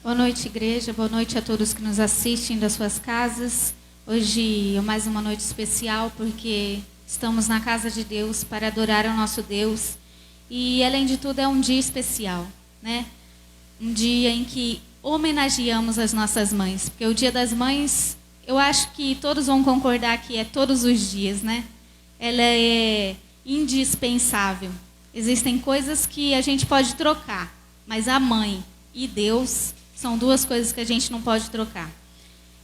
Boa noite, igreja. Boa noite a todos que nos assistem das suas casas. Hoje é mais uma noite especial porque estamos na casa de Deus para adorar ao nosso Deus. E, além de tudo, é um dia especial, né? Um dia em que homenageamos as nossas mães. Porque o Dia das Mães, eu acho que todos vão concordar que é todos os dias, né? Ela é indispensável. Existem coisas que a gente pode trocar, mas a mãe e Deus são duas coisas que a gente não pode trocar.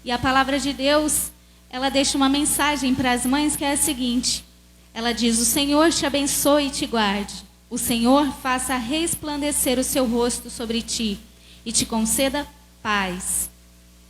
E a palavra de Deus, ela deixa uma mensagem para as mães que é a seguinte. Ela diz: o Senhor te abençoe e te guarde. O Senhor faça resplandecer o seu rosto sobre ti e te conceda paz.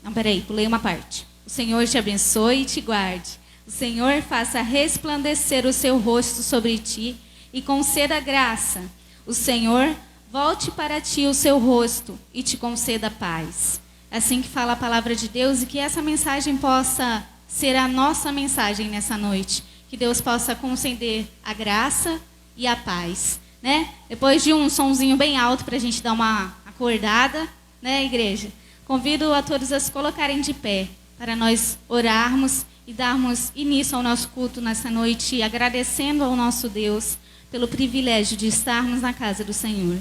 Não, peraí, pulei uma parte. O Senhor te abençoe e te guarde. O Senhor faça resplandecer o seu rosto sobre ti e conceda graça. O Senhor volte para ti o seu rosto e te conceda paz. É assim que fala a palavra de Deus, e que essa mensagem possa ser a nossa mensagem nessa noite. Que Deus possa conceder a graça e a paz, né? Depois de um sonzinho bem alto para a gente dar uma acordada, né, igreja? Convido a todos a se colocarem de pé para nós orarmos e darmos início ao nosso culto nessa noite, agradecendo ao nosso Deus pelo privilégio de estarmos na casa do Senhor.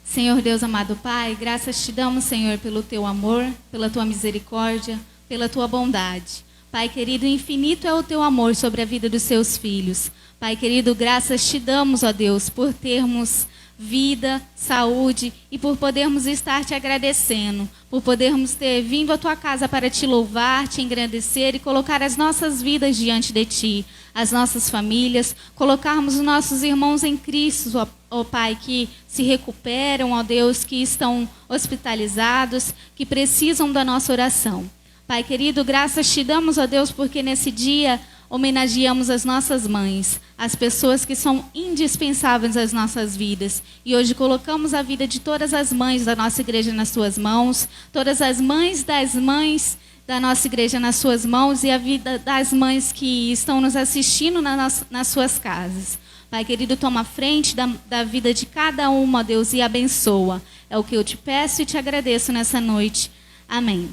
Senhor Deus amado Pai, graças te damos, Senhor, pelo teu amor, pela tua misericórdia, pela tua bondade. Pai querido, infinito é o teu amor sobre a vida dos seus filhos. Pai querido, graças te damos, ó Deus, por termos vida, saúde e por podermos estar te agradecendo, por podermos ter vindo à tua casa para te louvar, te engrandecer e colocar as nossas vidas diante de ti, as nossas famílias, colocarmos os nossos irmãos em Cristo, ó Pai, que se recuperam, ó Deus, que estão hospitalizados, que precisam da nossa oração. Pai querido, graças te damos, ó Deus, porque nesse dia homenageamos as nossas mães, as pessoas que são indispensáveis às nossas vidas. E hoje colocamos a vida de todas as mães da nossa igreja nas suas mãos, todas as mães das mães da nossa igreja nas suas mãos e a vida das mães que estão nos assistindo nas suas casas. Pai querido, toma frente da vida de cada uma, Deus, e abençoa. É o que eu te peço e te agradeço nessa noite. Amém.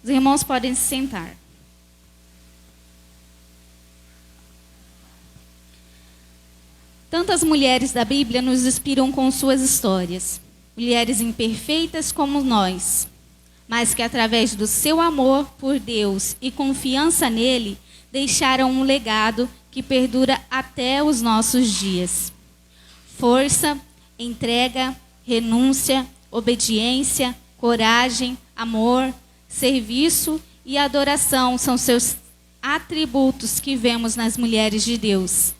Os irmãos podem se sentar. Tantas mulheres da Bíblia nos inspiram com suas histórias. Mulheres imperfeitas como nós, mas que através do seu amor por Deus e confiança nele, deixaram um legado que perdura até os nossos dias. Força, entrega, renúncia, obediência, coragem, amor, serviço e adoração são seus atributos que vemos nas mulheres de Deus.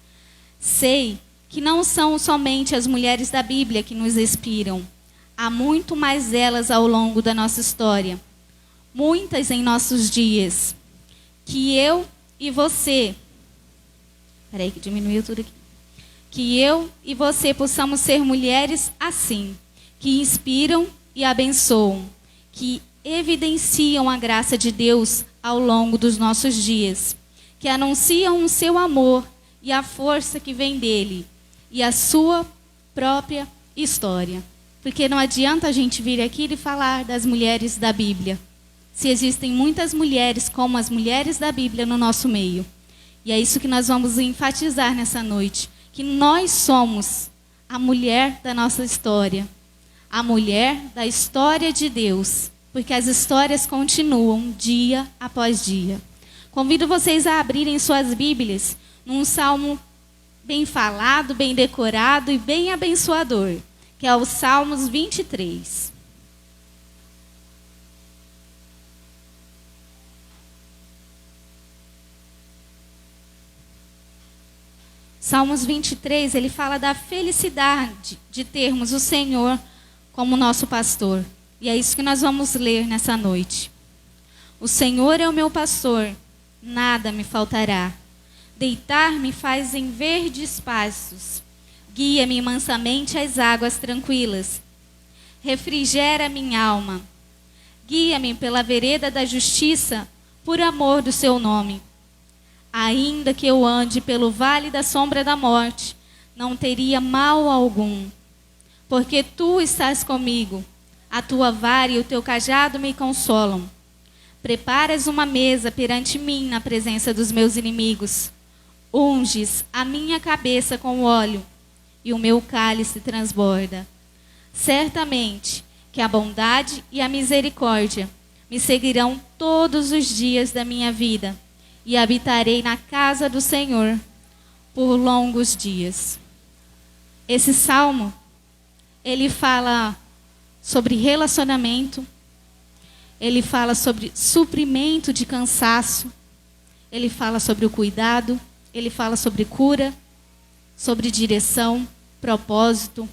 Sei que não são somente as mulheres da Bíblia que nos inspiram. Há muito mais delas ao longo da nossa história. Muitas em nossos dias. Que eu e você... Peraí que diminuiu tudo aqui. Que eu e você possamos ser mulheres assim. Que inspiram e abençoam. Que evidenciam a graça de Deus ao longo dos nossos dias. Que anunciam o seu amor e a força que vem dele. E a sua própria história. Porque não adianta a gente vir aqui e falar das mulheres da Bíblia, se existem muitas mulheres como as mulheres da Bíblia no nosso meio. E é isso que nós vamos enfatizar nessa noite. Que nós somos a mulher da nossa história. A mulher da história de Deus. Porque as histórias continuam dia após dia. Convido vocês a abrirem suas Bíblias num salmo bem falado, bem decorado e bem abençoador, que é o Salmos 23. Salmos 23, ele fala da felicidade de termos o Senhor como nosso pastor. E é isso que nós vamos ler nessa noite. O Senhor é o meu pastor, nada me faltará. Deitar-me faz em verdes pastos. Guia-me mansamente às águas tranquilas. Refrigera minha alma. Guia-me pela vereda da justiça, por amor do seu nome. Ainda que eu ande pelo vale da sombra da morte, não teria mal algum. Porque tu estás comigo. A tua vara e o teu cajado me consolam. Preparas uma mesa perante mim na presença dos meus inimigos. Unges a minha cabeça com óleo e o meu cálice transborda. Certamente que a bondade e a misericórdia me seguirão todos os dias da minha vida e habitarei na casa do Senhor por longos dias. Esse salmo, ele fala sobre relacionamento, ele fala sobre suprimento de cansaço, ele fala sobre o cuidado, ele fala sobre cura, sobre direção, propósito,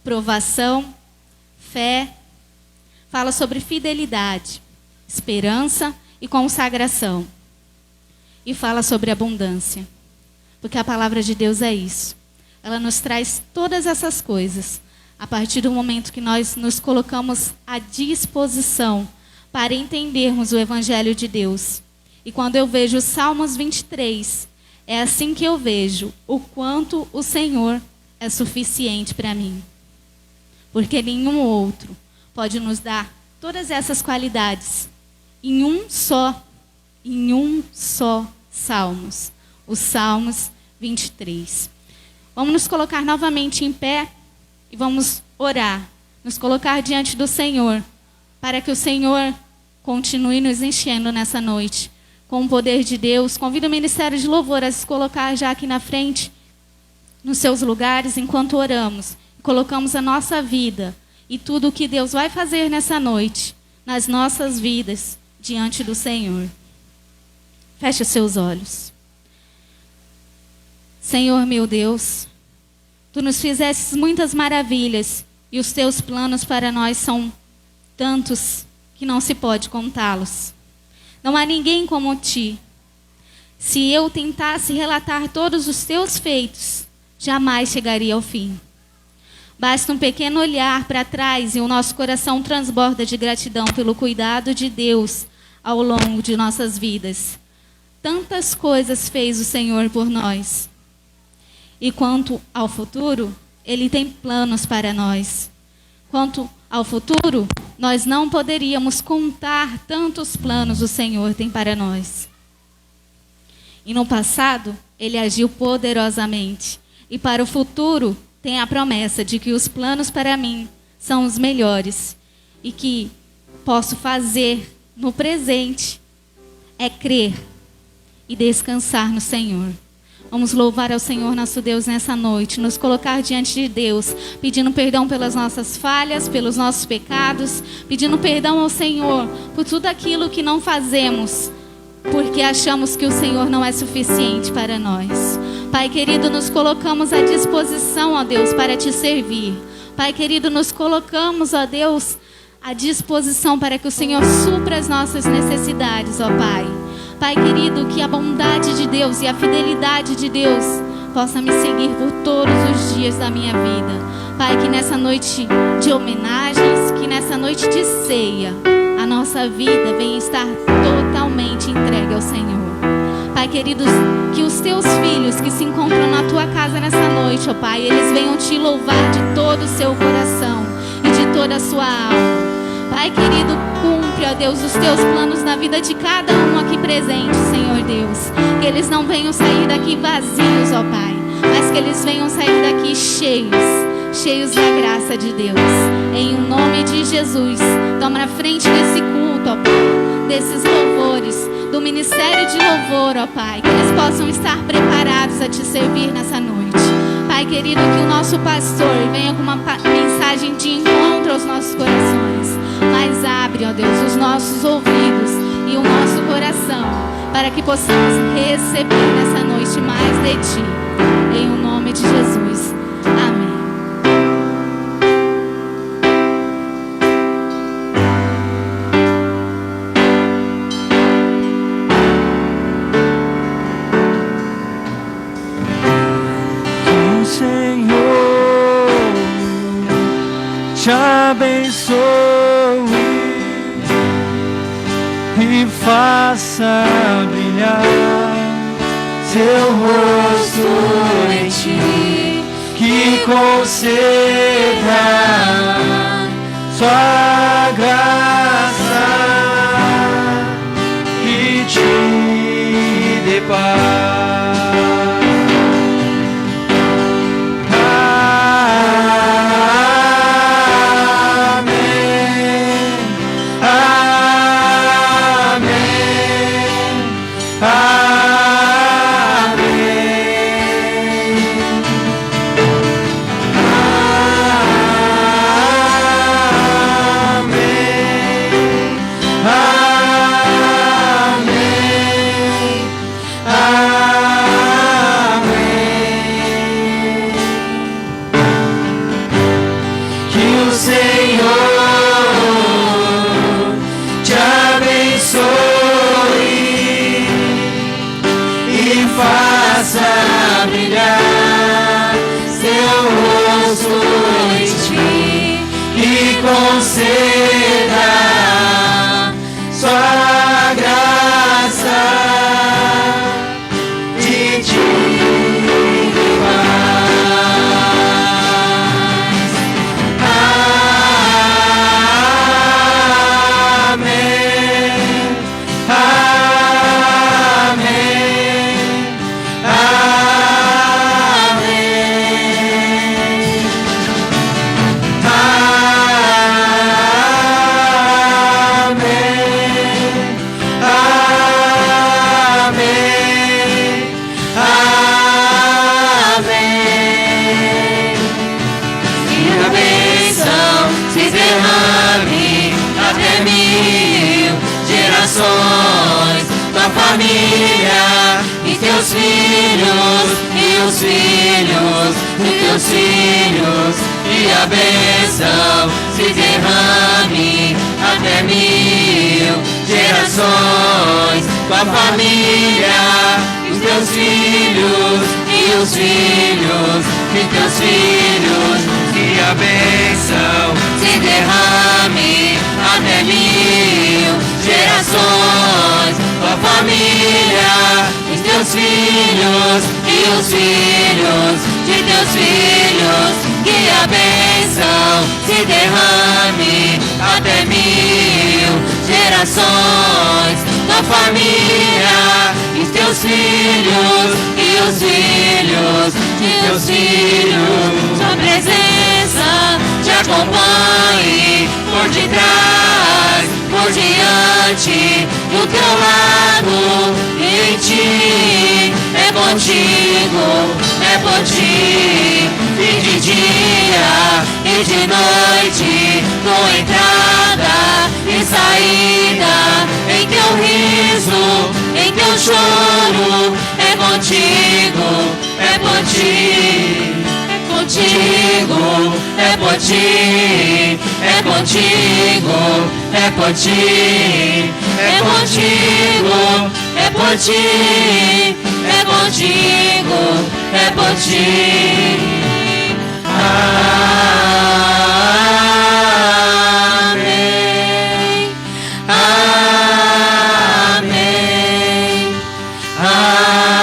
provação, fé, fala sobre fidelidade, esperança e consagração. E fala sobre abundância. Porque a palavra de Deus é isso. Ela nos traz todas essas coisas a partir do momento que nós nos colocamos à disposição para entendermos o Evangelho de Deus. E quando eu vejo os Salmos 23, é assim que eu vejo o quanto o Senhor é suficiente para mim. Porque nenhum outro pode nos dar todas essas qualidades em um só Salmos. Os Salmos 23. Vamos nos colocar novamente em pé e vamos orar. Nos colocar diante do Senhor, para que o Senhor continue nos enchendo nessa noite com o poder de Deus. Convido o Ministério de Louvor a se colocar já aqui na frente, nos seus lugares, enquanto oramos. Colocamos a nossa vida e tudo o que Deus vai fazer nessa noite, nas nossas vidas, diante do Senhor. Feche os seus olhos. Senhor meu Deus, Tu nos fizestes muitas maravilhas e os Teus planos para nós são tantos que não se pode contá-los. Não há ninguém como Ti. Se eu tentasse relatar todos os Teus feitos, jamais chegaria ao fim. Basta um pequeno olhar para trás e o nosso coração transborda de gratidão pelo cuidado de Deus ao longo de nossas vidas. Tantas coisas fez o Senhor por nós. E quanto ao futuro, Ele tem planos para nós. Quanto ao futuro, nós não poderíamos contar tantos planos o Senhor tem para nós. E no passado, Ele agiu poderosamente. E para o futuro, tem a promessa de que os planos para mim são os melhores. E que posso fazer no presente é crer e descansar no Senhor. Vamos louvar ao Senhor nosso Deus nessa noite, nos colocar diante de Deus, pedindo perdão pelas nossas falhas, pelos nossos pecados, pedindo perdão ao Senhor por tudo aquilo que não fazemos, porque achamos que o Senhor não é suficiente para nós. Pai querido, nos colocamos à disposição, ó Deus, para Te servir. Pai querido, nos colocamos, ó Deus, à disposição para que o Senhor supra as nossas necessidades, ó Pai. Pai querido, que a bondade de Deus e a fidelidade de Deus possa me seguir por todos os dias da minha vida. Pai, que nessa noite de homenagens, que nessa noite de ceia, a nossa vida venha estar totalmente entregue ao Senhor. Pai querido, que os Teus filhos que se encontram na Tua casa nessa noite, ó Pai, eles venham Te louvar de todo o seu coração e de toda a sua alma. Pai querido, cumpre, ó Deus, os Teus planos na vida de cada um aqui presente, Senhor Deus. Que eles não venham sair daqui vazios, ó Pai, mas que eles venham sair daqui cheios da graça de Deus. Em nome de Jesus, toma na frente desse culto, ó Pai, desses louvores, do ministério de louvor, ó Pai, que eles possam estar preparados a Te servir nessa noite. Pai querido, que o nosso pastor venha com uma mensagem de encontro aos nossos corações. Mas abre, ó Deus, os nossos ouvidos e o nosso coração, para que possamos receber nessa noite mais de Ti. Em o nome de Jesus. Amém. Que o Senhor te abençoe e faça brilhar seu rosto em ti, que conceda sua graça e te dê paz. Conceda sua graça de te paz. Amém. Tua família e teus filhos e os filhos de teus filhos, e a bênção se derrame até 1000 gerações. Tua família e os teus filhos e os filhos de teus filhos, e a bênção se derrame até 1000 gerações. Tua família, os teus filhos e os filhos de teus filhos, que a bênção se derrame até 1000 gerações. Tua família, os teus filhos e os filhos de teus filhos, sua presença te acompanhe por detrás, por diante, do teu lado e em ti. É contigo, é por ti, e de dia e de noite, tua entrada e saída, em teu riso, em teu choro. É contigo, é por ti, é contigo, é por ti, é contigo, é por ti, é contigo, é por ti, é contigo, é por ti. Amém, amém, amém,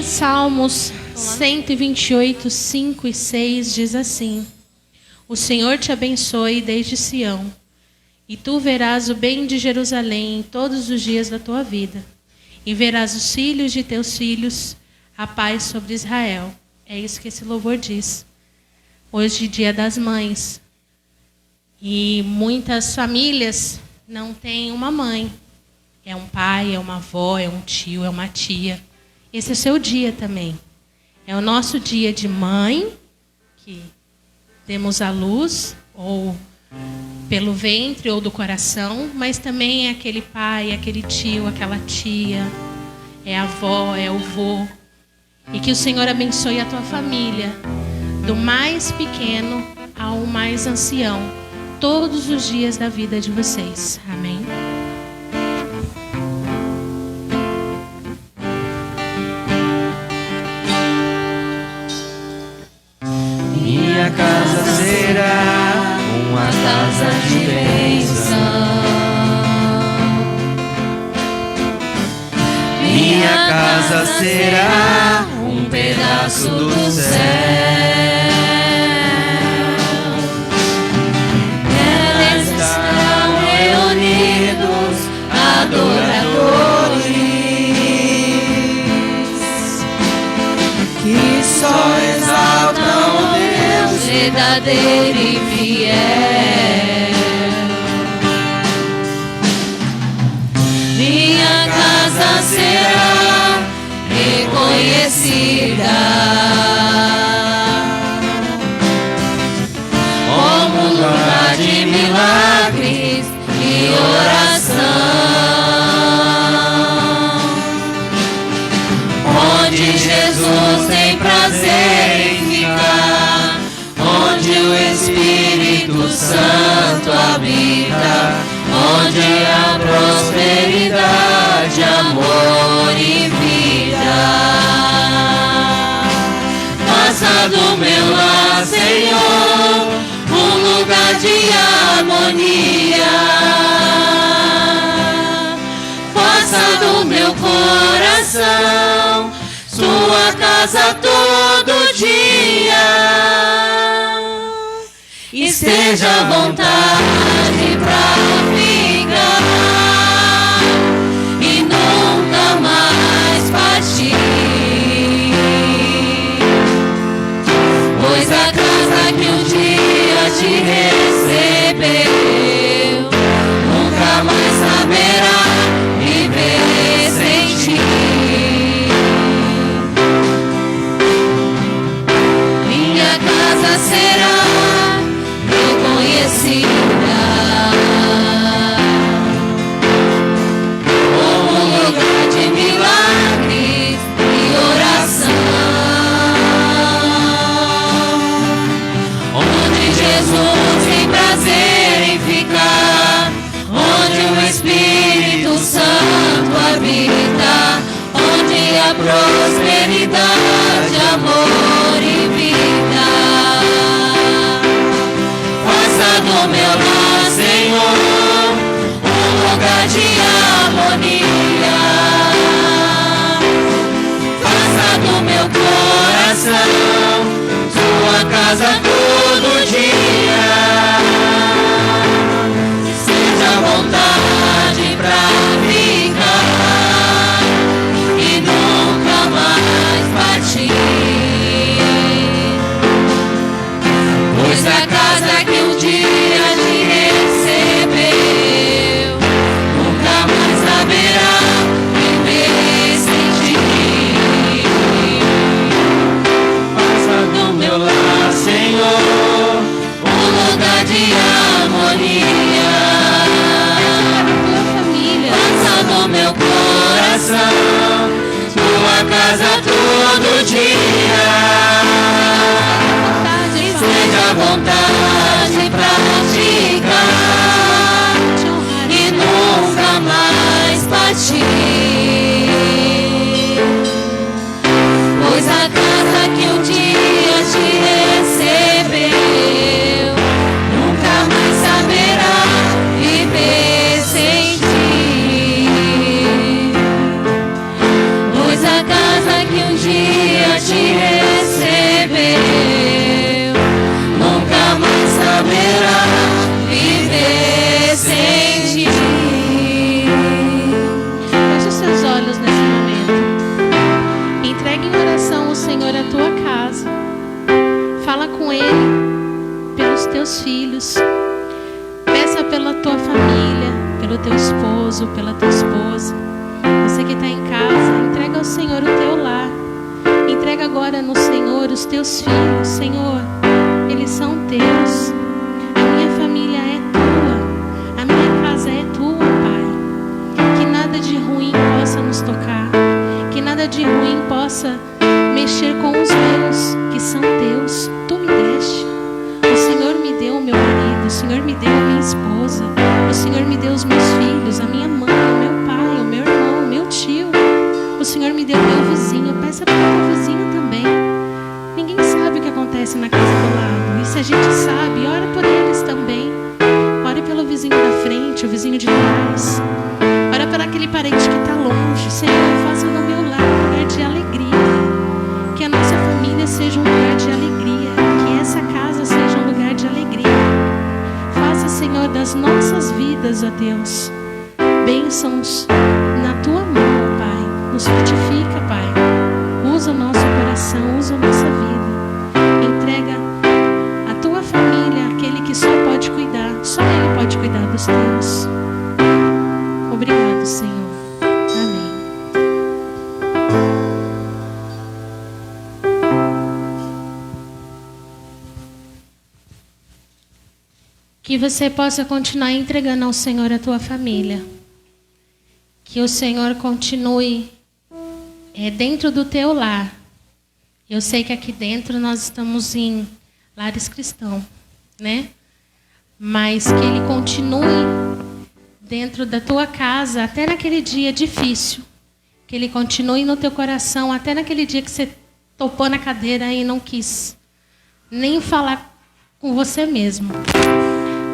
Salmos 128, 5 e 6 diz assim: O Senhor te abençoe desde Sião, e tu verás o bem de Jerusalém em todos os dias da tua vida, e verás os filhos de teus filhos, a paz sobre Israel. É isso que esse louvor diz. Hoje, Dia das Mães, e muitas famílias não têm uma mãe. É um pai, é uma avó, é um tio, é uma tia. Esse é o seu dia também. É o nosso dia de mãe, que demos à luz, ou pelo ventre ou do coração, mas também é aquele pai, aquele tio, aquela tia, é a avó, é o vô. E que o Senhor abençoe a tua família, do mais pequeno ao mais ancião, todos os dias da vida de vocês. Amém. minha casa será um pedaço do céu. Nelas estarão reunidos adoradores que só exaltam o Deus verdadeiro e fiel. Minha casa será reconhecida como lugar de milagres e oração, onde Jesus tem prazer em ficar, onde o Espírito Santo habita, onde há prosperidade, amor e vida. Faça do meu lar, Senhor, um lugar de harmonia. Faça do meu coração sua casa todo dia. Esteja à vontade pra ficar e nunca mais partir, pois a casa que um dia te recebeu nunca mais saberá viver sem ti. Minha casa será reconhecida como lugar de milagres e oração, onde Jesus tem prazer em ficar, onde o Espírito Santo habita, onde há prosperidade, amor e vida. Faça do meu lar, Senhor, um lugar de harmonia. Faça do meu coração sua casa todo dia. Seja à vontade pra ficar e nunca mais partir, pois a casa que um dia te recebeu nunca mais saberá viver sem ti. Faça do meu lar, Senhor, um lugar de harmonia. Faça do meu coração tua casa todo dia. Esteja à vontade pra ficar e nunca mais partir, pois a casa que um dia te recebeu nunca mais saberá viver sem ti, pois a casa que um dia te recebeu nunca mais saberá viver sem ti. Feche os seus olhos nesse momento. Entregue em oração ao Senhor a tua casa. Fala com Ele pelos teus filhos. Peça pela tua família, pelo teu esposo, pela tua esposa. Você que está em casa, entrega ao Senhor o teu lar. Entrega agora no Senhor os teus filhos. Senhor, eles são teus. A minha família é tua. A minha casa é tua, Pai. Que nada de ruim possa nos tocar. Que nada de ruim possa mexer com os meus, que são teus. Tu me deste. O Senhor me deu o meu marido. O Senhor me deu a minha esposa. O Senhor me deu os meus filhos, a minha mãe, o meu pai, o meu irmão, o meu tio. O Senhor me deu o meu vizinho. Peça para o teu vizinho também. Ninguém sabe o que acontece na casa do lado. E se a gente sabe, ora por eles também. Ore pelo vizinho da frente, o vizinho de trás. Ora por aquele parente que está longe. Senhor, faça o seja um lugar de alegria, que essa casa seja um lugar de alegria. Faça, Senhor, das nossas vidas, ó Deus, bênçãos na tua mão, ó Pai. Nos fortifica, Pai. Usa o nosso coração, usa a nossa vida. Entrega a tua família, aquele que só pode cuidar, só Ele pode cuidar dos teus. Obrigado, Senhor. Amém. Que você possa continuar entregando ao Senhor a tua família. Que o Senhor continue dentro do teu lar. Eu sei que aqui dentro nós estamos em lares cristãos, né? Mas que Ele continue dentro da tua casa até naquele dia difícil. Que Ele continue no teu coração até naquele dia que você topou na cadeira e não quis nem falar com você mesmo.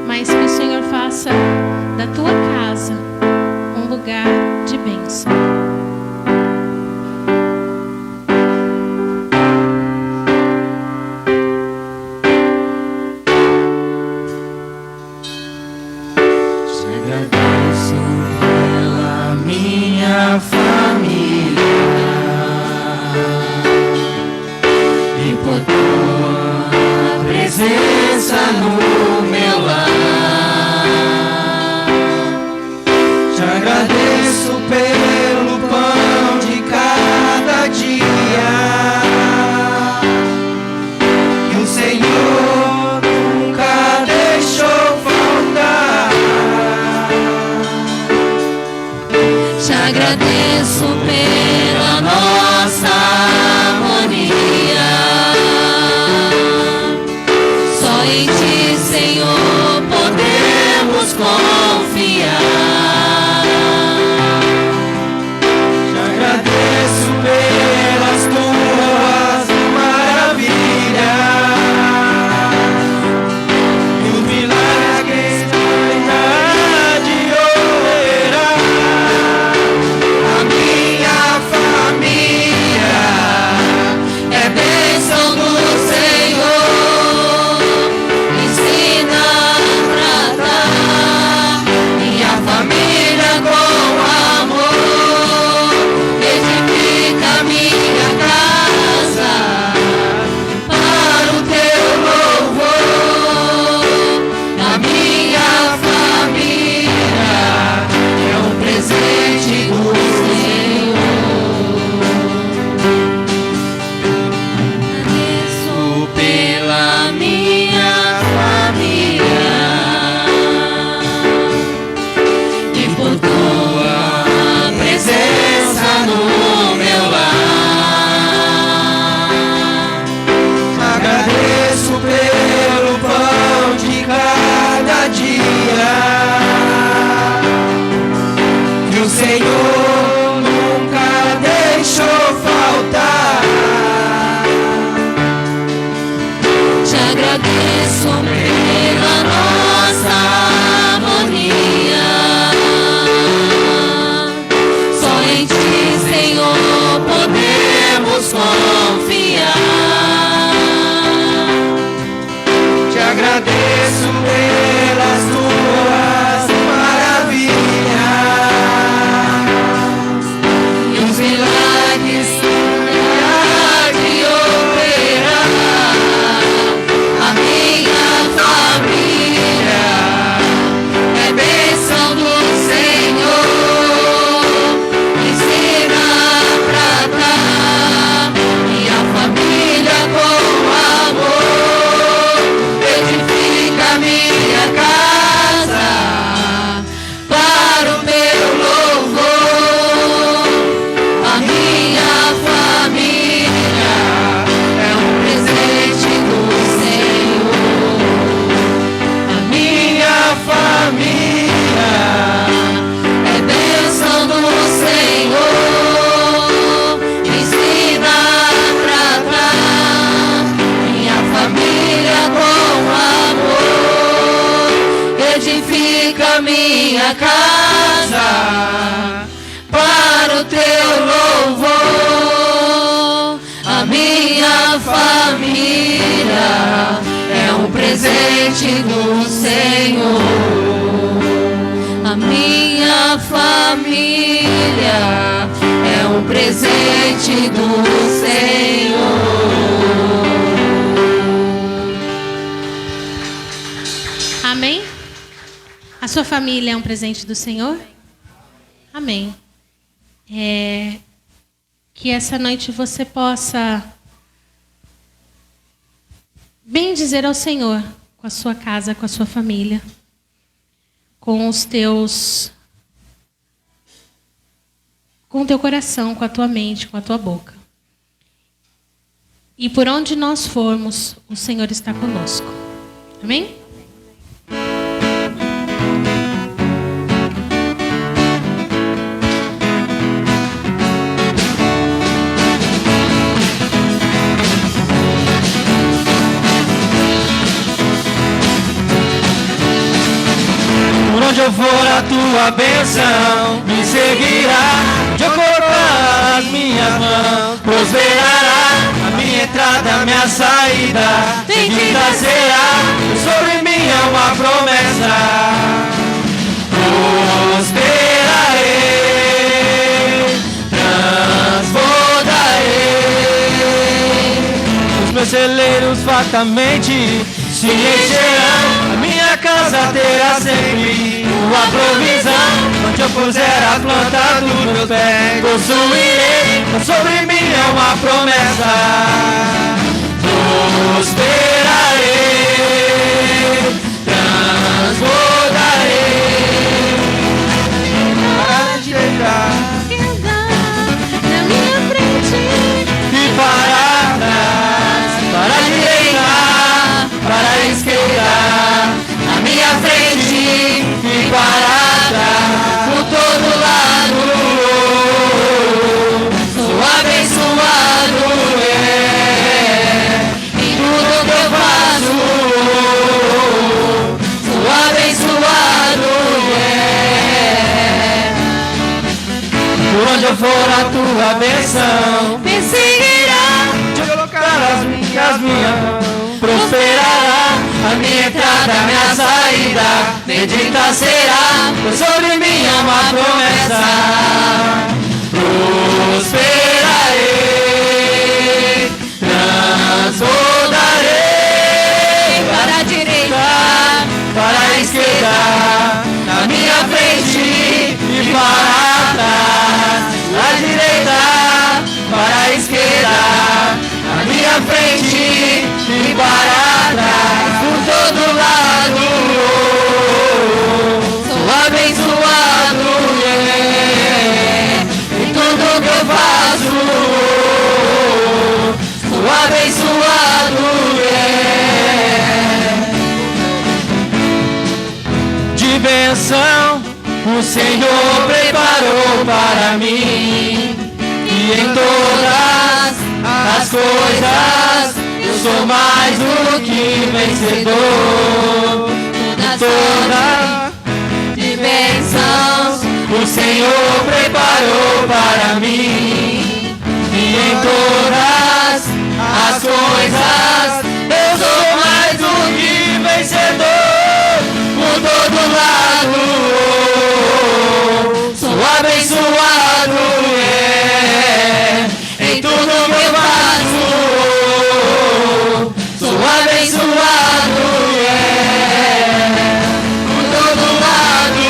Mas que o Senhor faça da tua casa um lugar de bênção. Agradeço pela nossa harmonia. Só em ti, Senhor, podemos confiar. Te agradeço pelas tuas maravilhas e os milagres que há de operar. A minha família é bênção do Senhor. Ensina a tratar minha família com amor. Edifica minha casa para o teu louvor. A minha família é um presente do Senhor. Agradeço pela minha família e por tua presença no meu lar. Agradeço pelo pão de cada dia que o Senhor nunca deixou faltar. Te agradeço pela nossa harmonia. Só em ti, Senhor, podemos confiar. Te agradeço pelas tuas maravilhas e os milagres que há de operar. A minha família é bênção do Senhor. Ensina a tratar minha família com amor. Edifica minha casa para o teu louvor. A minha família é um presente do Senhor. A minha família é bênção do Senhor. Ensina a tratar minha família com amor. Edifica minha casa para o teu louvor. A minha família é um presente do Senhor. A minha família é um presente do Senhor. Amém? A sua família é um presente do Senhor? Amém. Que essa noite você possa bem dizer ao Senhor, com a sua casa, com a sua família, com o teu coração, com a tua mente, com a tua boca. E por onde nós formos, o Senhor está conosco. Amém? Onde eu for, a tua bênção me seguirá. Onde eu colocar as minhas mãos, prosperará. A minha entrada, a minha saída, bendita será. Sobre mim é uma promessa. Prosperarei, transbordarei. Os meus celeiros fartamente se encherão. A minha casa terá sempre tua provisão. Onde eu puser a planta dos meus pés, possuirei. Sobre mim é uma promessa. Prosperarei, transbordarei. Para a direita Na minha frente e para trás, para a direita, para a esquerda, à minha frente e para trás, por todo lado. Sou abençoado, em tudo que eu faço. Sou abençoado, por onde eu for, a tua bênção me seguirá. De eu colocar as minhas mãos, prosperará. A minha entrada, a minha saída, bendita será. Pois sobre mim é uma promessa. Prosperarei, transbordarei. Para a direita, para a esquerda, na minha frente e para trás. À direita, para a esquerda, na minha frente e para trás, por todo lado. Sou abençoado, em tudo que eu faço. Sou abençoado, de bênção o Senhor preparou para mim. E em todas as coisas eu sou mais do que vencedor. Toda de bênçãos o Senhor preparou para mim. E em todas as coisas eu sou mais do que vencedor. Por todo lado sou abençoado, em tudo que eu faço. Sou abençoado, por todo lado.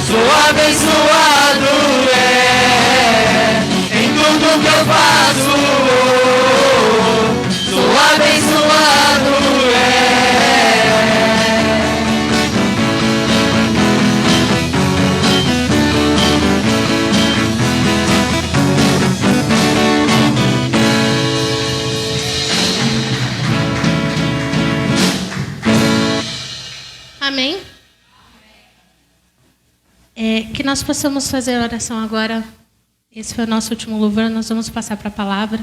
Sou abençoado, em tudo que eu faço. Sou abençoado, Amém? Que nós possamos fazer a oração agora. Esse foi o nosso último louvor. Nós vamos passar para a palavra.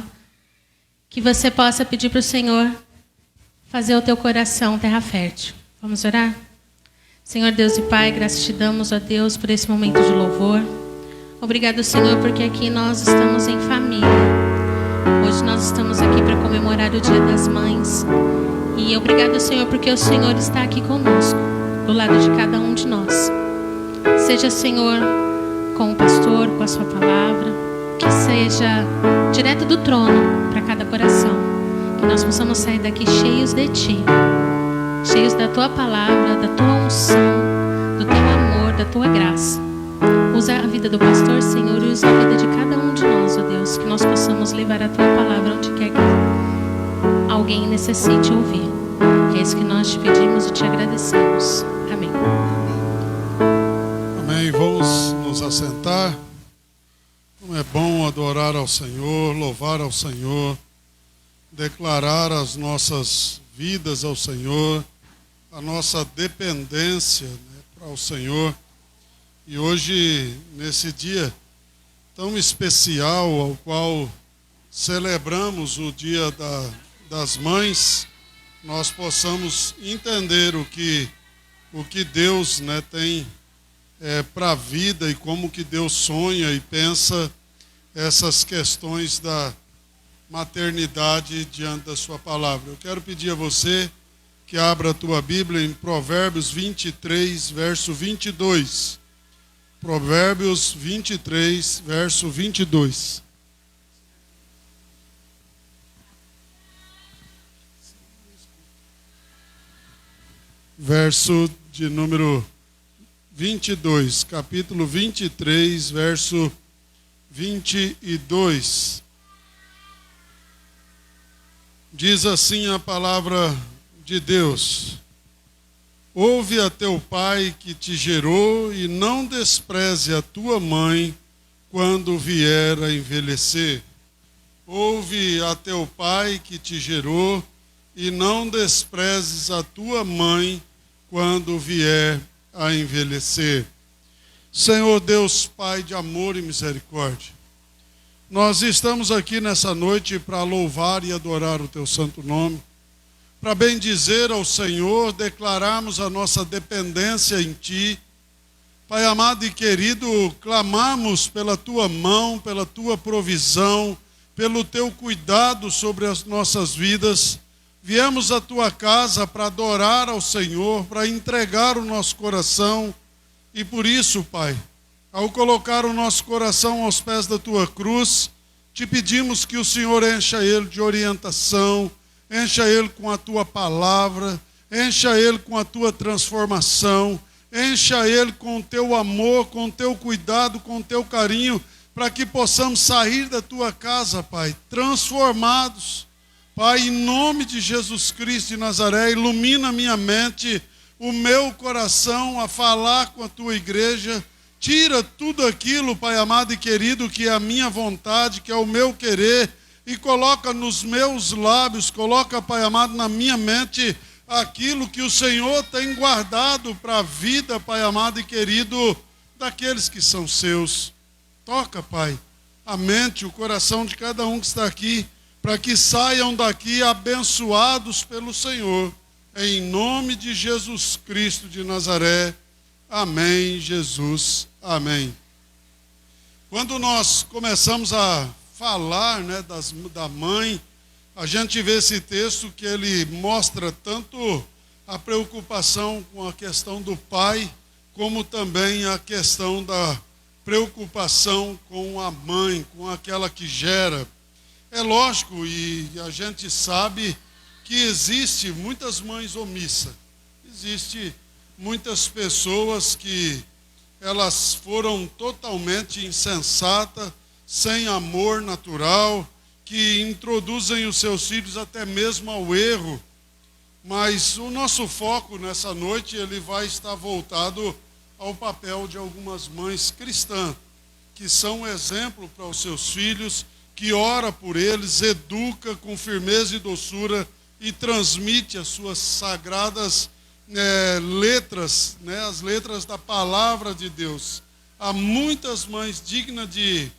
Que você possa pedir para o Senhor fazer o teu coração terra fértil. Vamos orar? Senhor Deus e Pai, graças te damos, ó Deus, por esse momento de louvor. Obrigado, Senhor, porque aqui nós estamos em família. Hoje nós estamos aqui para comemorar o Dia das Mães. E obrigado, Senhor, porque o Senhor está aqui conosco, do lado de cada um de nós. Seja, Senhor, com o pastor, com a sua palavra, que seja direto do trono para cada coração. Que nós possamos sair daqui cheios de Ti, cheios da Tua palavra, da Tua unção, do Teu amor, da Tua graça. Usa a vida do pastor, Senhor, e usa a vida de cada um de nós, ó Deus, que nós possamos levar a Tua palavra onde quer que alguém necessite ouvir. É isso que nós te pedimos e te agradecemos. Amém. Amém. Vamos nos assentar. Como é bom adorar ao Senhor, louvar ao Senhor, declarar as nossas vidas ao Senhor, a nossa dependência, né, para o Senhor. E hoje, nesse dia tão especial, ao qual celebramos o Dia das Mães, nós possamos entender o que Deus, né, tem para a vida e como que Deus sonha e pensa essas questões da maternidade diante da sua palavra. Eu quero pedir a você que abra a tua Bíblia em Provérbios 23, verso 22. Provérbios 23, verso 22. Verso de número 22, capítulo 23, verso 22. Diz assim a palavra de Deus: ouve a teu pai que te gerou e não despreze a tua mãe quando vier a envelhecer. Ouve a teu pai que te gerou e não desprezes a tua mãe quando vier a envelhecer. Senhor Deus, Pai de amor e misericórdia, nós estamos aqui nessa noite para louvar e adorar o teu santo nome, para bendizer ao Senhor, declararmos a nossa dependência em Ti. Pai amado e querido, clamamos pela Tua mão, pela Tua provisão, pelo Teu cuidado sobre as nossas vidas. Viemos à Tua casa para adorar ao Senhor, para entregar o nosso coração. E por isso, Pai, ao colocar o nosso coração aos pés da Tua cruz, te pedimos que o Senhor encha ele de orientação, encha ele com a Tua palavra, encha ele com a Tua transformação, encha ele com o Teu amor, com o Teu cuidado, com o Teu carinho, para que possamos sair da Tua casa, Pai, transformados. Pai, em nome de Jesus Cristo de Nazaré, ilumina minha mente, o meu coração a falar com a Tua igreja. Tira tudo aquilo, Pai amado e querido, que é a minha vontade, que é o meu querer, e coloca nos meus lábios, coloca, Pai amado, na minha mente, aquilo que o Senhor tem guardado para a vida, Pai amado e querido, daqueles que são seus. Toca, Pai, a mente, o coração de cada um que está aqui, para que saiam daqui abençoados pelo Senhor, em nome de Jesus Cristo de Nazaré. Amém, Jesus, amém. Quando nós começamos a falar, né, da mãe, a gente vê esse texto que ele mostra tanto a preocupação com a questão do pai, como também a questão da preocupação com a mãe, com aquela que gera. É lógico, e a gente sabe que existe muitas mães omissas, existe muitas pessoas que elas foram totalmente insensatas, sem amor natural, que introduzem os seus filhos até mesmo ao erro. Mas o nosso foco nessa noite, ele vai estar voltado ao papel de algumas mães cristãs, que são exemplo para os seus filhos, que ora por eles, educa com firmeza e doçura e transmite as suas sagradas letras, né, as letras da palavra de Deus. Há muitas mães dignas de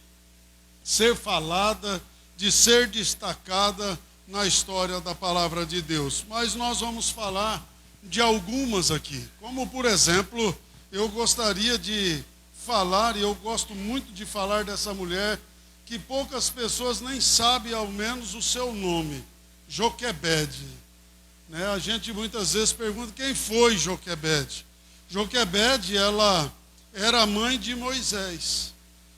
ser falada, de ser destacada na história da palavra de Deus. Mas nós vamos falar de algumas aqui. Como, por exemplo, eu gostaria de falar, e eu gosto muito de falar dessa mulher, que poucas pessoas nem sabem ao menos o seu nome, Joquebede. Né? A gente muitas vezes pergunta quem foi Joquebede. Joquebede, ela era a mãe de Moisés.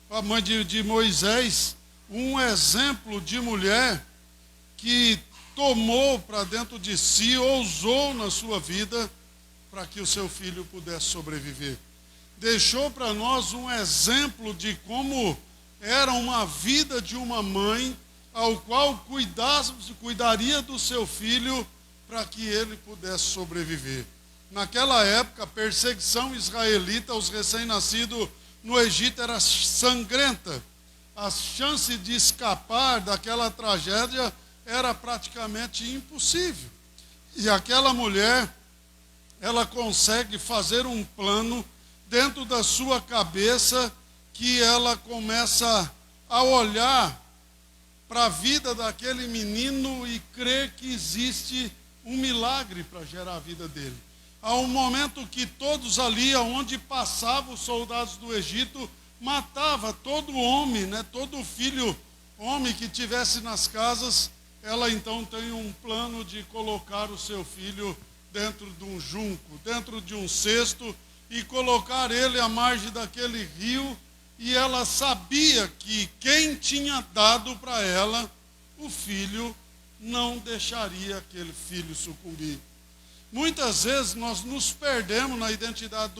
A mãe de Moisés, um exemplo de mulher que tomou para dentro de si, ousou na sua vida para que o seu filho pudesse sobreviver. Deixou para nós um exemplo de como era uma vida de uma mãe ao qual cuidaria do seu filho para que ele pudesse sobreviver. Naquela época, a perseguição israelita aos recém-nascidos no Egito era sangrenta. A chance de escapar daquela tragédia era praticamente impossível. E aquela mulher, ela consegue fazer um plano dentro da sua cabeça, que ela começa a olhar para a vida daquele menino e crer que existe um milagre para gerar a vida dele. Há um momento que todos ali, onde passavam os soldados do Egito, matava todo homem, né, todo filho homem que tivesse nas casas. Ela então tem um plano de colocar o seu filho dentro de um junco, dentro de um cesto, e colocar ele à margem daquele rio. E ela sabia que quem tinha dado para ela o filho não deixaria aquele filho sucumbir. Muitas vezes nós nos perdemos na identidade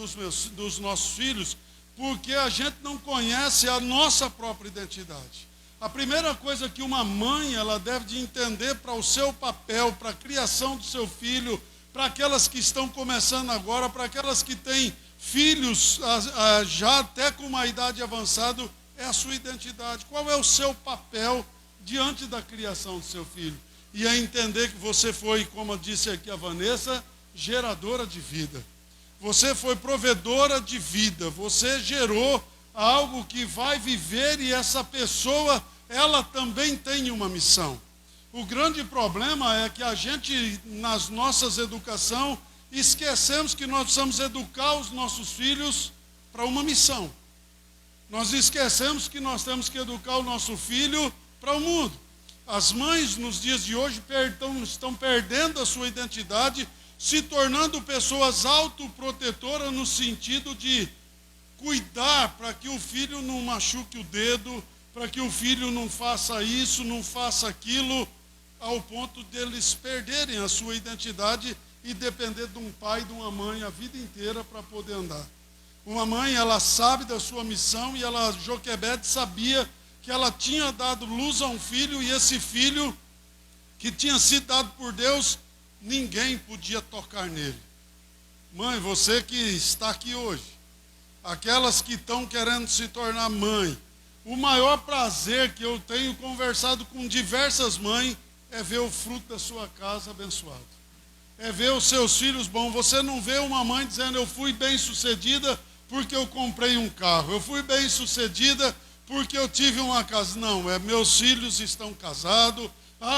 dos nossos filhos porque a gente não conhece a nossa própria identidade. A primeira coisa que uma mãe ela deve de entender para o seu papel, para a criação do seu filho, para aquelas que estão começando agora, para aquelas que têm filhos já até com uma idade avançada, é a sua identidade. Qual é o seu papel diante da criação do seu filho? E é entender que você foi, como disse aqui a Vanessa, geradora de vida. Você foi provedora de vida. Você gerou algo que vai viver, e essa pessoa, ela também tem uma missão. O grande problema é que a gente, nas nossas educações, esquecemos que nós precisamos educar os nossos filhos para uma missão. Nós esquecemos que nós temos que educar o nosso filho para o mundo. As mães, nos dias de hoje, estão perdendo a sua identidade, se tornando pessoas autoprotetoras no sentido de cuidar para que o filho não machuque o dedo, para que o filho não faça isso, não faça aquilo, ao ponto deles perderem a sua identidade e depender de um pai e de uma mãe a vida inteira para poder andar. Uma mãe, ela sabe da sua missão, e Joquebede sabia que ela tinha dado luz a um filho, e esse filho que tinha sido dado por Deus, ninguém podia tocar nele. Mãe, você que está aqui hoje, aquelas que estão querendo se tornar mãe, o maior prazer que eu tenho conversado com diversas mães é ver o fruto da sua casa abençoado. É ver os seus filhos bons. Você não vê uma mãe dizendo: eu fui bem sucedida porque eu comprei um carro, eu fui bem sucedida porque eu tive uma casa. Não, meus filhos estão casados,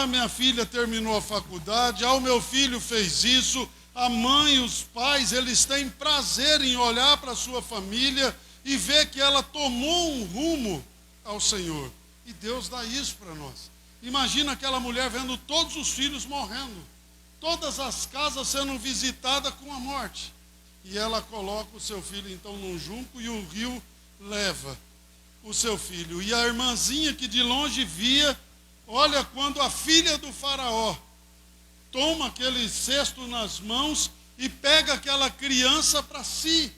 minha filha terminou a faculdade, o meu filho fez isso. A mãe, os pais, eles têm prazer em olhar para a sua família e ver que ela tomou um rumo ao Senhor. E Deus dá isso para nós. Imagina aquela mulher vendo todos os filhos morrendo, todas as casas sendo visitadas com a morte. E ela coloca o seu filho então num junco, e o rio leva o seu filho. E a irmãzinha que de longe via, olha, quando a filha do faraó toma aquele cesto nas mãos e pega aquela criança para si.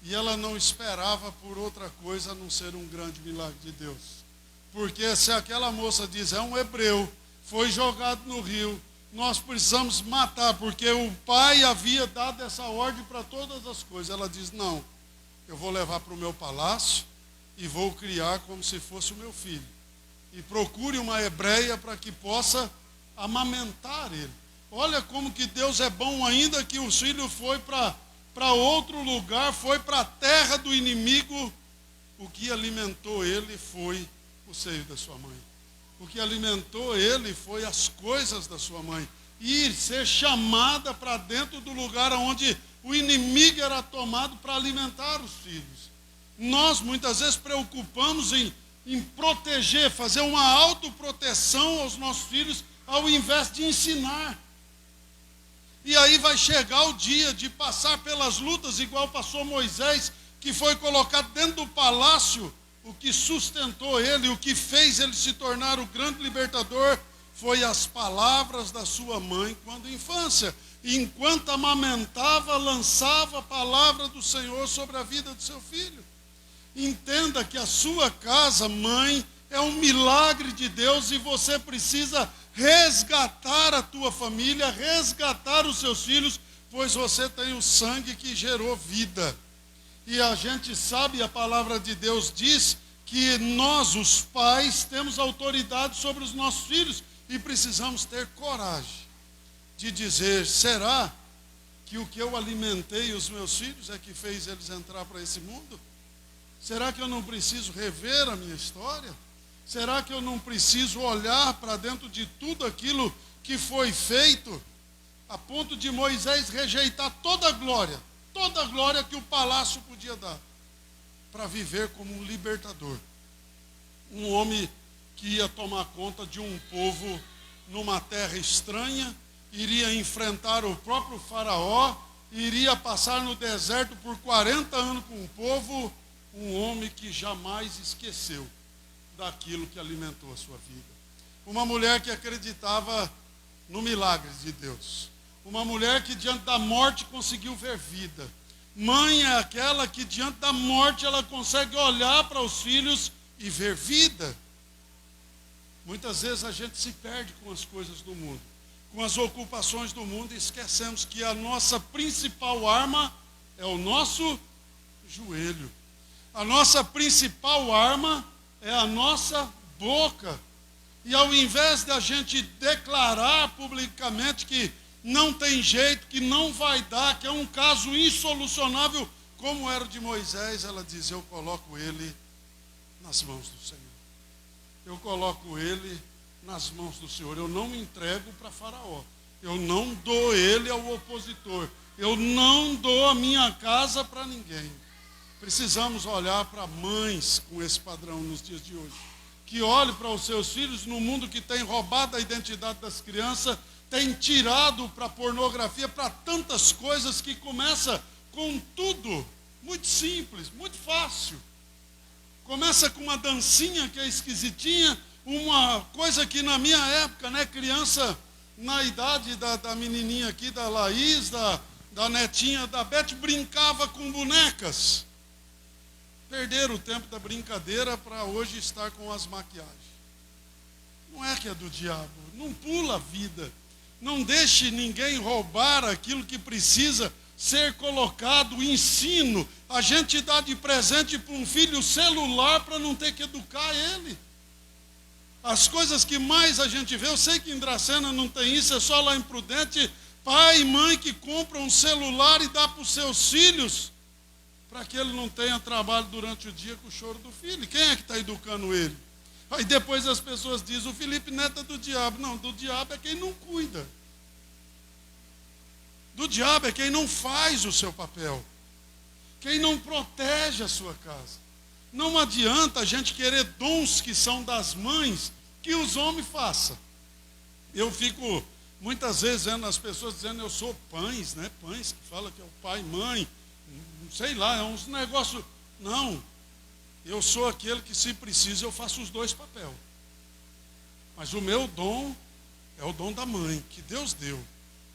E ela não esperava por outra coisa a não ser um grande milagre de Deus. Porque se aquela moça diz: é um hebreu, foi jogado no rio, nós precisamos matar, porque o pai havia dado essa ordem para todas as coisas. Ela diz: não, eu vou levar para o meu palácio e vou criar como se fosse o meu filho. E procure uma hebreia para que possa amamentar ele. Olha como que Deus é bom, ainda que o filho foi para outro lugar, foi para a terra do inimigo. O que alimentou ele foi o seio da sua mãe. O que alimentou ele foi as coisas da sua mãe. E ser chamada para dentro do lugar onde o inimigo era tomado para alimentar os filhos. Nós muitas vezes preocupamos em proteger, fazer uma autoproteção aos nossos filhos, ao invés de ensinar. E aí vai chegar o dia de passar pelas lutas, igual passou Moisés, que foi colocado dentro do palácio. O que sustentou ele, o que fez ele se tornar o grande libertador, foi as palavras da sua mãe quando infância. Enquanto amamentava, lançava a palavra do Senhor sobre a vida do seu filho. Entenda que a sua casa, mãe, é um milagre de Deus e você precisa resgatar a tua família, resgatar os seus filhos, pois você tem o sangue que gerou vida. E a gente sabe, a palavra de Deus diz que nós, os pais, temos autoridade sobre os nossos filhos e precisamos ter coragem de dizer: será que o que eu alimentei os meus filhos é que fez eles entrar para esse mundo? Será que eu não preciso rever a minha história? Será que eu não preciso olhar para dentro de tudo aquilo que foi feito, a ponto de Moisés rejeitar toda a glória que o palácio podia dar, para viver como um libertador, um homem que ia tomar conta de um povo numa terra estranha, iria enfrentar o próprio faraó, iria passar no deserto por 40 anos com o povo, um homem que jamais esqueceu daquilo que alimentou a sua vida. Uma mulher que acreditava no milagre de Deus. Uma mulher que diante da morte conseguiu ver vida. Mãe é aquela que diante da morte ela consegue olhar para os filhos e ver vida. Muitas vezes a gente se perde com as coisas do mundo, com as ocupações do mundo, e esquecemos que a nossa principal arma é o nosso joelho. A nossa principal arma é a nossa boca. E ao invés de a gente declarar publicamente que não tem jeito, que não vai dar, que é um caso insolucionável, como era o de Moisés, ela diz: eu coloco ele nas mãos do Senhor. Eu coloco ele nas mãos do Senhor. Eu não entrego para Faraó. Eu não dou ele ao opositor. Eu não dou a minha casa para ninguém. Precisamos olhar para mães com esse padrão nos dias de hoje, que olhem para os seus filhos no mundo que tem roubado a identidade das crianças, tem tirado para a pornografia, para tantas coisas, que começa com tudo muito simples, muito fácil. Começa com uma dancinha que é esquisitinha, uma coisa que na minha época, né, criança na idade da menininha aqui, da Laís, da netinha da Beth, brincava com bonecas. Perderam o tempo da brincadeira para hoje estar com as maquiagens. Não é que é do diabo, não pula a vida. Não deixe ninguém roubar aquilo que precisa ser colocado, o ensino. A gente dá de presente para um filho celular para não ter que educar ele. As coisas que mais a gente vê, eu sei que em Dracena não tem isso, é só lá em Prudente, pai e mãe que compram um celular e dá para os seus filhos, para que ele não tenha trabalho durante o dia com o choro do filho. Quem é que está educando ele? Aí depois as pessoas dizem: o Felipe Neto é do diabo. Não, do diabo é quem não cuida. Do diabo é quem não faz o seu papel, quem não protege a sua casa. Não adianta a gente querer dons que são das mães, que os homens façam. Eu fico muitas vezes vendo as pessoas dizendo: eu sou pães, né? Pães, que fala que é o pai, mãe, sei lá, é uns negócios. Não, eu sou aquele que, se precisa, eu faço os dois papéis. Mas o meu dom é o dom da mãe, que Deus deu.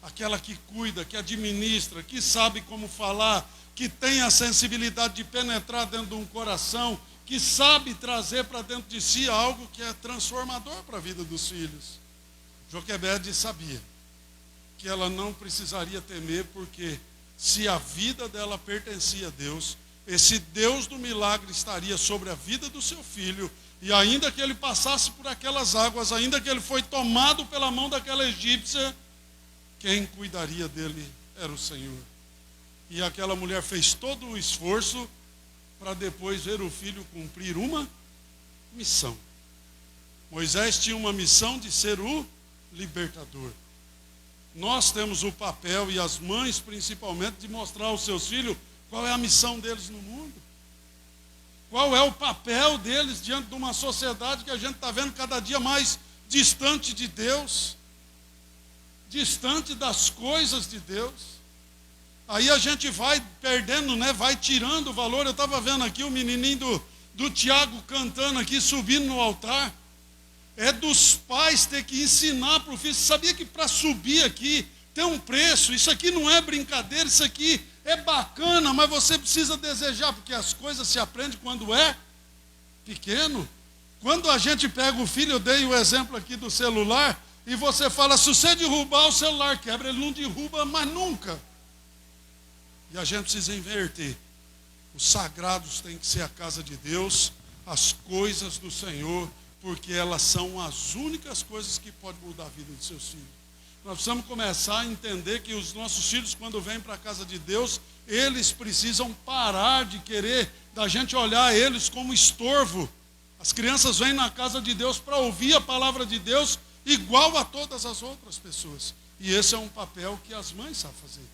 Aquela que cuida, que administra, que sabe como falar, que tem a sensibilidade de penetrar dentro de um coração, que sabe trazer para dentro de si algo que é transformador para a vida dos filhos. Joquebede sabia que ela não precisaria temer, porque se a vida dela pertencia a Deus, esse Deus do milagre estaria sobre a vida do seu filho, e ainda que ele passasse por aquelas águas, ainda que ele foi tomado pela mão daquela egípcia, quem cuidaria dele era o Senhor. E aquela mulher fez todo o esforço para depois ver o filho cumprir uma missão. Moisés tinha uma missão de ser o libertador. Nós temos o papel, e as mães principalmente, de mostrar aos seus filhos qual é a missão deles no mundo. Qual é o papel deles diante de uma sociedade que a gente está vendo cada dia mais distante de Deus, distante das coisas de Deus. Aí a gente vai perdendo, né? Vai tirando o valor. Eu estava vendo aqui o menininho do Tiago cantando aqui, subindo no altar. É dos pais ter que ensinar para o filho. Você sabia que para subir aqui tem um preço? Isso aqui não é brincadeira, isso aqui é bacana, mas você precisa desejar, porque as coisas se aprendem quando é pequeno. Quando a gente pega o filho, eu dei o exemplo aqui do celular, e você fala, se você derrubar, o celular quebra. Ele não derruba mais nunca. E a gente precisa inverter. Os sagrados têm que ser a casa de Deus, as coisas do Senhor, porque elas são as únicas coisas que podem mudar a vida dos seus filhos. Nós precisamos começar a entender que os nossos filhos, quando vêm para a casa de Deus, eles precisam parar de querer, da gente olhar eles como estorvo. As crianças vêm na casa de Deus para ouvir a palavra de Deus igual a todas as outras pessoas. E esse é um papel que as mães sabem fazer.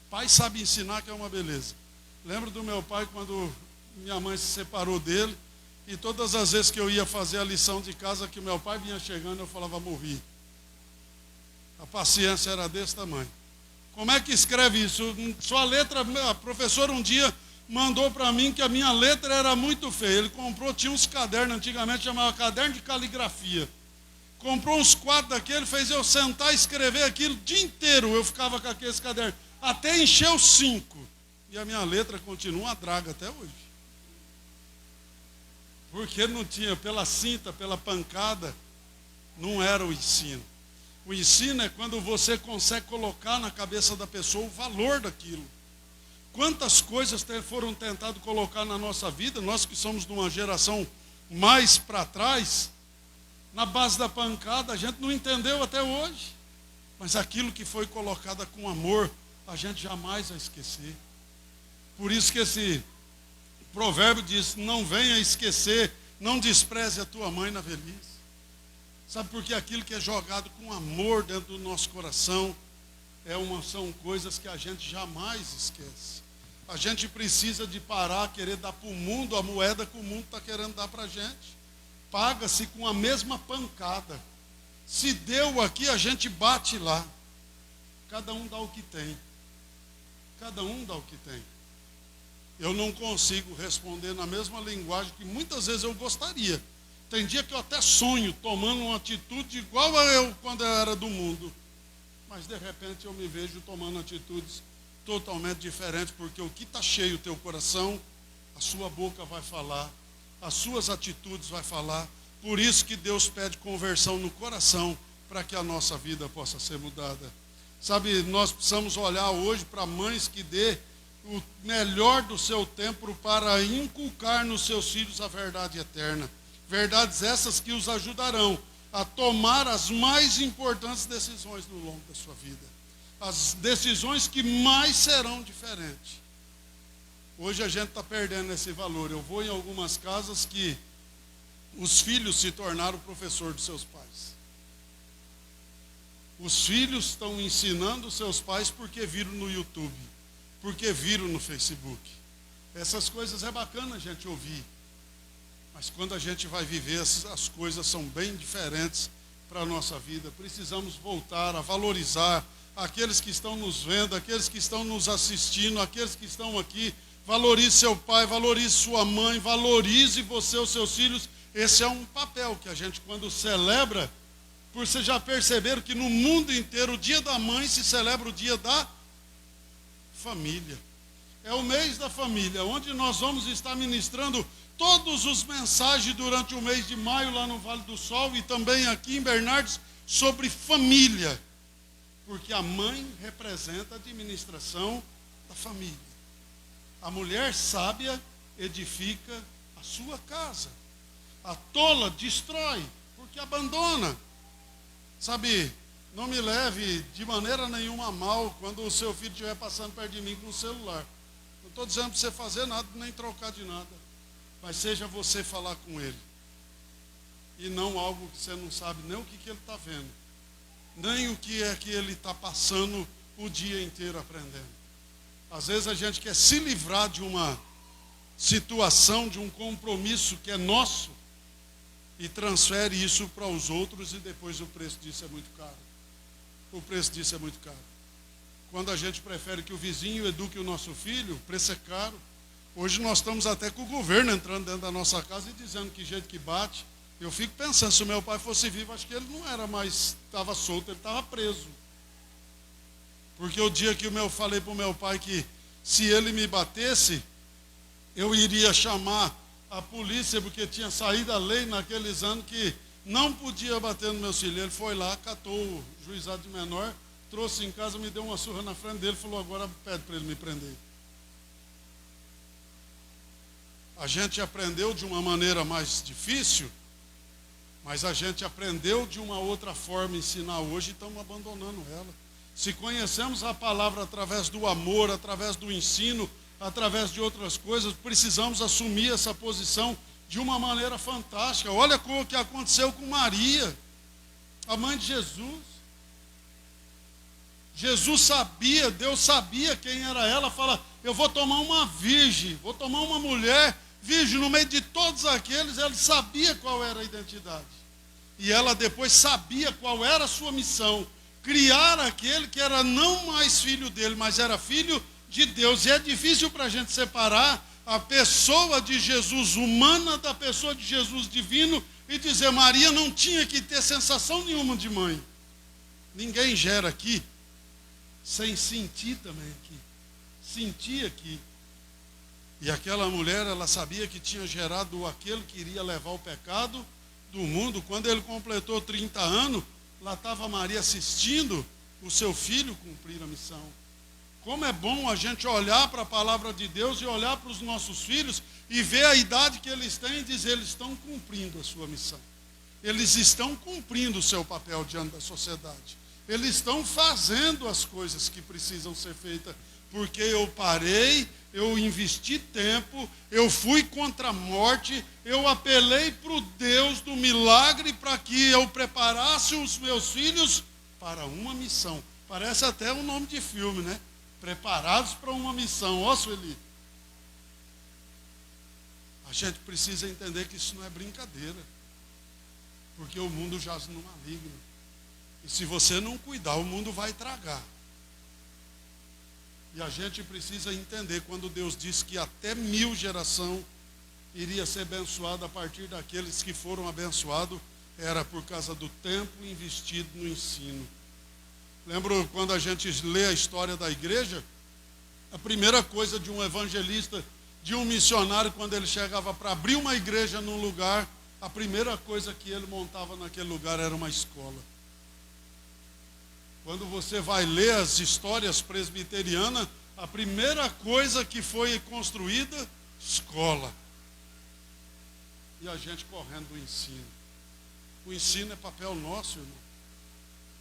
Pai sabe ensinar, que é uma beleza. Lembro do meu pai quando minha mãe se separou dele, e todas as vezes que eu ia fazer a lição de casa, que o meu pai vinha chegando, eu falava, morri. A paciência era desse tamanho. Como é que escreve isso? Sua letra, a professora um dia mandou para mim que a minha letra era muito feia. Ele comprou, tinha uns cadernos, antigamente chamava caderno de caligrafia. Comprou uns 4 daquele, fez eu sentar e escrever aquilo o dia inteiro. Eu ficava com aqueles cadernos, até encher os 5. E a minha letra continua uma draga até hoje. Porque não tinha, pela cinta, pela pancada, não era o ensino. O ensino é quando você consegue colocar na cabeça da pessoa o valor daquilo. Quantas coisas foram tentadas colocar na nossa vida, nós que somos de uma geração mais para trás, na base da pancada, a gente não entendeu até hoje. Mas aquilo que foi colocado com amor, a gente jamais vai esquecer. Por isso que esse provérbio diz, não venha esquecer, não despreze a tua mãe na velhice. Sabe por que aquilo que é jogado com amor dentro do nosso coração são coisas que a gente jamais esquece. A gente precisa de parar, querer dar para o mundo a moeda que o mundo está querendo dar para a gente. Paga-se com a mesma pancada. Se deu aqui, a gente bate lá. Cada um dá o que tem. Cada um dá o que tem. Eu não consigo responder na mesma linguagem que muitas vezes eu gostaria. Tem dia que eu até sonho tomando uma atitude igual a eu quando eu era do mundo. Mas de repente eu me vejo tomando atitudes totalmente diferentes, porque o que está cheio o teu coração, a sua boca vai falar, as suas atitudes vai falar. Por isso que Deus pede conversão no coração, para que a nossa vida possa ser mudada. Sabe, nós precisamos olhar hoje para mães que dê o melhor do seu tempo para inculcar nos seus filhos a verdade eterna. Verdades essas que os ajudarão a tomar as mais importantes decisões no longo da sua vida. As decisões que mais serão diferentes. Hoje a gente está perdendo esse valor. Eu vou em algumas casas que os filhos se tornaram professor dos seus pais. Os filhos estão ensinando os seus pais porque viram no YouTube, porque viram no Facebook. Essas coisas é bacana a gente ouvir. Mas quando a gente vai viver, as coisas são bem diferentes para a nossa vida. Precisamos voltar a valorizar aqueles que estão nos vendo, aqueles que estão nos assistindo, aqueles que estão aqui. Valorize seu pai, valorize sua mãe, valorize você, os seus filhos. Esse é um papel que a gente, quando celebra, por vocês já perceberam que no mundo inteiro, o dia da mãe se celebra o dia da família. É o mês da família, onde nós vamos estar ministrando todos os mensagens durante o mês de maio, lá no Vale do Sol, e também aqui em Bernardes, sobre família. Porque a mãe representa a administração da família. A mulher sábia edifica a sua casa. A tola destrói, porque abandona. Sabe, não me leve de maneira nenhuma a mal quando o seu filho estiver passando perto de mim com o celular. Não estou dizendo para você fazer nada, nem trocar de nada. Mas seja você falar com ele. E não algo que você não sabe nem o que ele está vendo. Nem o que é que ele está passando o dia inteiro aprendendo. Às vezes a gente quer se livrar de uma situação, de um compromisso que é nosso, e transfere isso para os outros, e depois o preço disso é muito caro. O preço disso é muito caro. Quando a gente prefere que o vizinho eduque o nosso filho, o preço é caro. Hoje nós estamos até com o governo entrando dentro da nossa casa e dizendo que jeito que bate. Eu fico pensando, se o meu pai fosse vivo, acho que ele não era mais, estava solto, ele estava preso. Porque o dia que eu falei para o meu pai que se ele me batesse, eu iria chamar a polícia, porque tinha saído a lei naqueles anos que não podia bater no meu filho. Ele foi lá, catou o juizado de menor, trouxe em casa, me deu uma surra na frente dele, falou, agora pede para ele me prender. A gente aprendeu de uma maneira mais difícil, mas a gente aprendeu de uma outra forma ensinar hoje e estamos abandonando ela. Se conhecemos a palavra através do amor, através do ensino, através de outras coisas, precisamos assumir essa posição de uma maneira fantástica. Olha o que aconteceu com Maria, a mãe de Jesus. Jesus sabia, Deus sabia quem era ela. Fala, eu vou tomar uma virgem, vou tomar uma mulher virgem. No meio de todos aqueles, ela sabia qual era a identidade. E ela depois sabia qual era a sua missão. Criar aquele que era não mais filho dele, mas era filho de Deus. E é difícil para a gente separar a pessoa de Jesus humana da pessoa de Jesus divino e dizer, Maria não tinha que ter sensação nenhuma de mãe. Ninguém gera aqui sem sentir também aqui. Sentir aqui. E aquela mulher, ela sabia que tinha gerado aquele que iria levar o pecado do mundo. Quando ele completou 30 anos, lá estava Maria assistindo o seu filho cumprir a missão. Como é bom a gente olhar para a palavra de Deus e olhar para os nossos filhos e ver a idade que eles têm e dizer, eles estão cumprindo a sua missão. Eles estão cumprindo o seu papel diante da sociedade. Eles estão fazendo as coisas que precisam ser feitas, porque eu parei, eu investi tempo, eu fui contra a morte, eu apelei para o Deus do milagre para que eu preparasse os meus filhos para uma missão. Parece até um nome de filme, né? Preparados para uma missão. Ó, Sueli. A gente precisa entender que isso não é brincadeira, porque o mundo jaz no maligno. E se você não cuidar, o mundo vai tragar. E a gente precisa entender quando Deus disse que até 1000 gerações iria ser abençoada a partir daqueles que foram abençoados, era por causa do tempo investido no ensino. Lembro quando a gente lê a história da igreja, a primeira coisa de um evangelista, de um missionário, quando ele chegava para abrir uma igreja num lugar, a primeira coisa que ele montava naquele lugar era uma escola. Quando você vai ler as histórias presbiterianas, a primeira coisa que foi construída, escola. E a gente correndo do ensino. O ensino é papel nosso, irmão.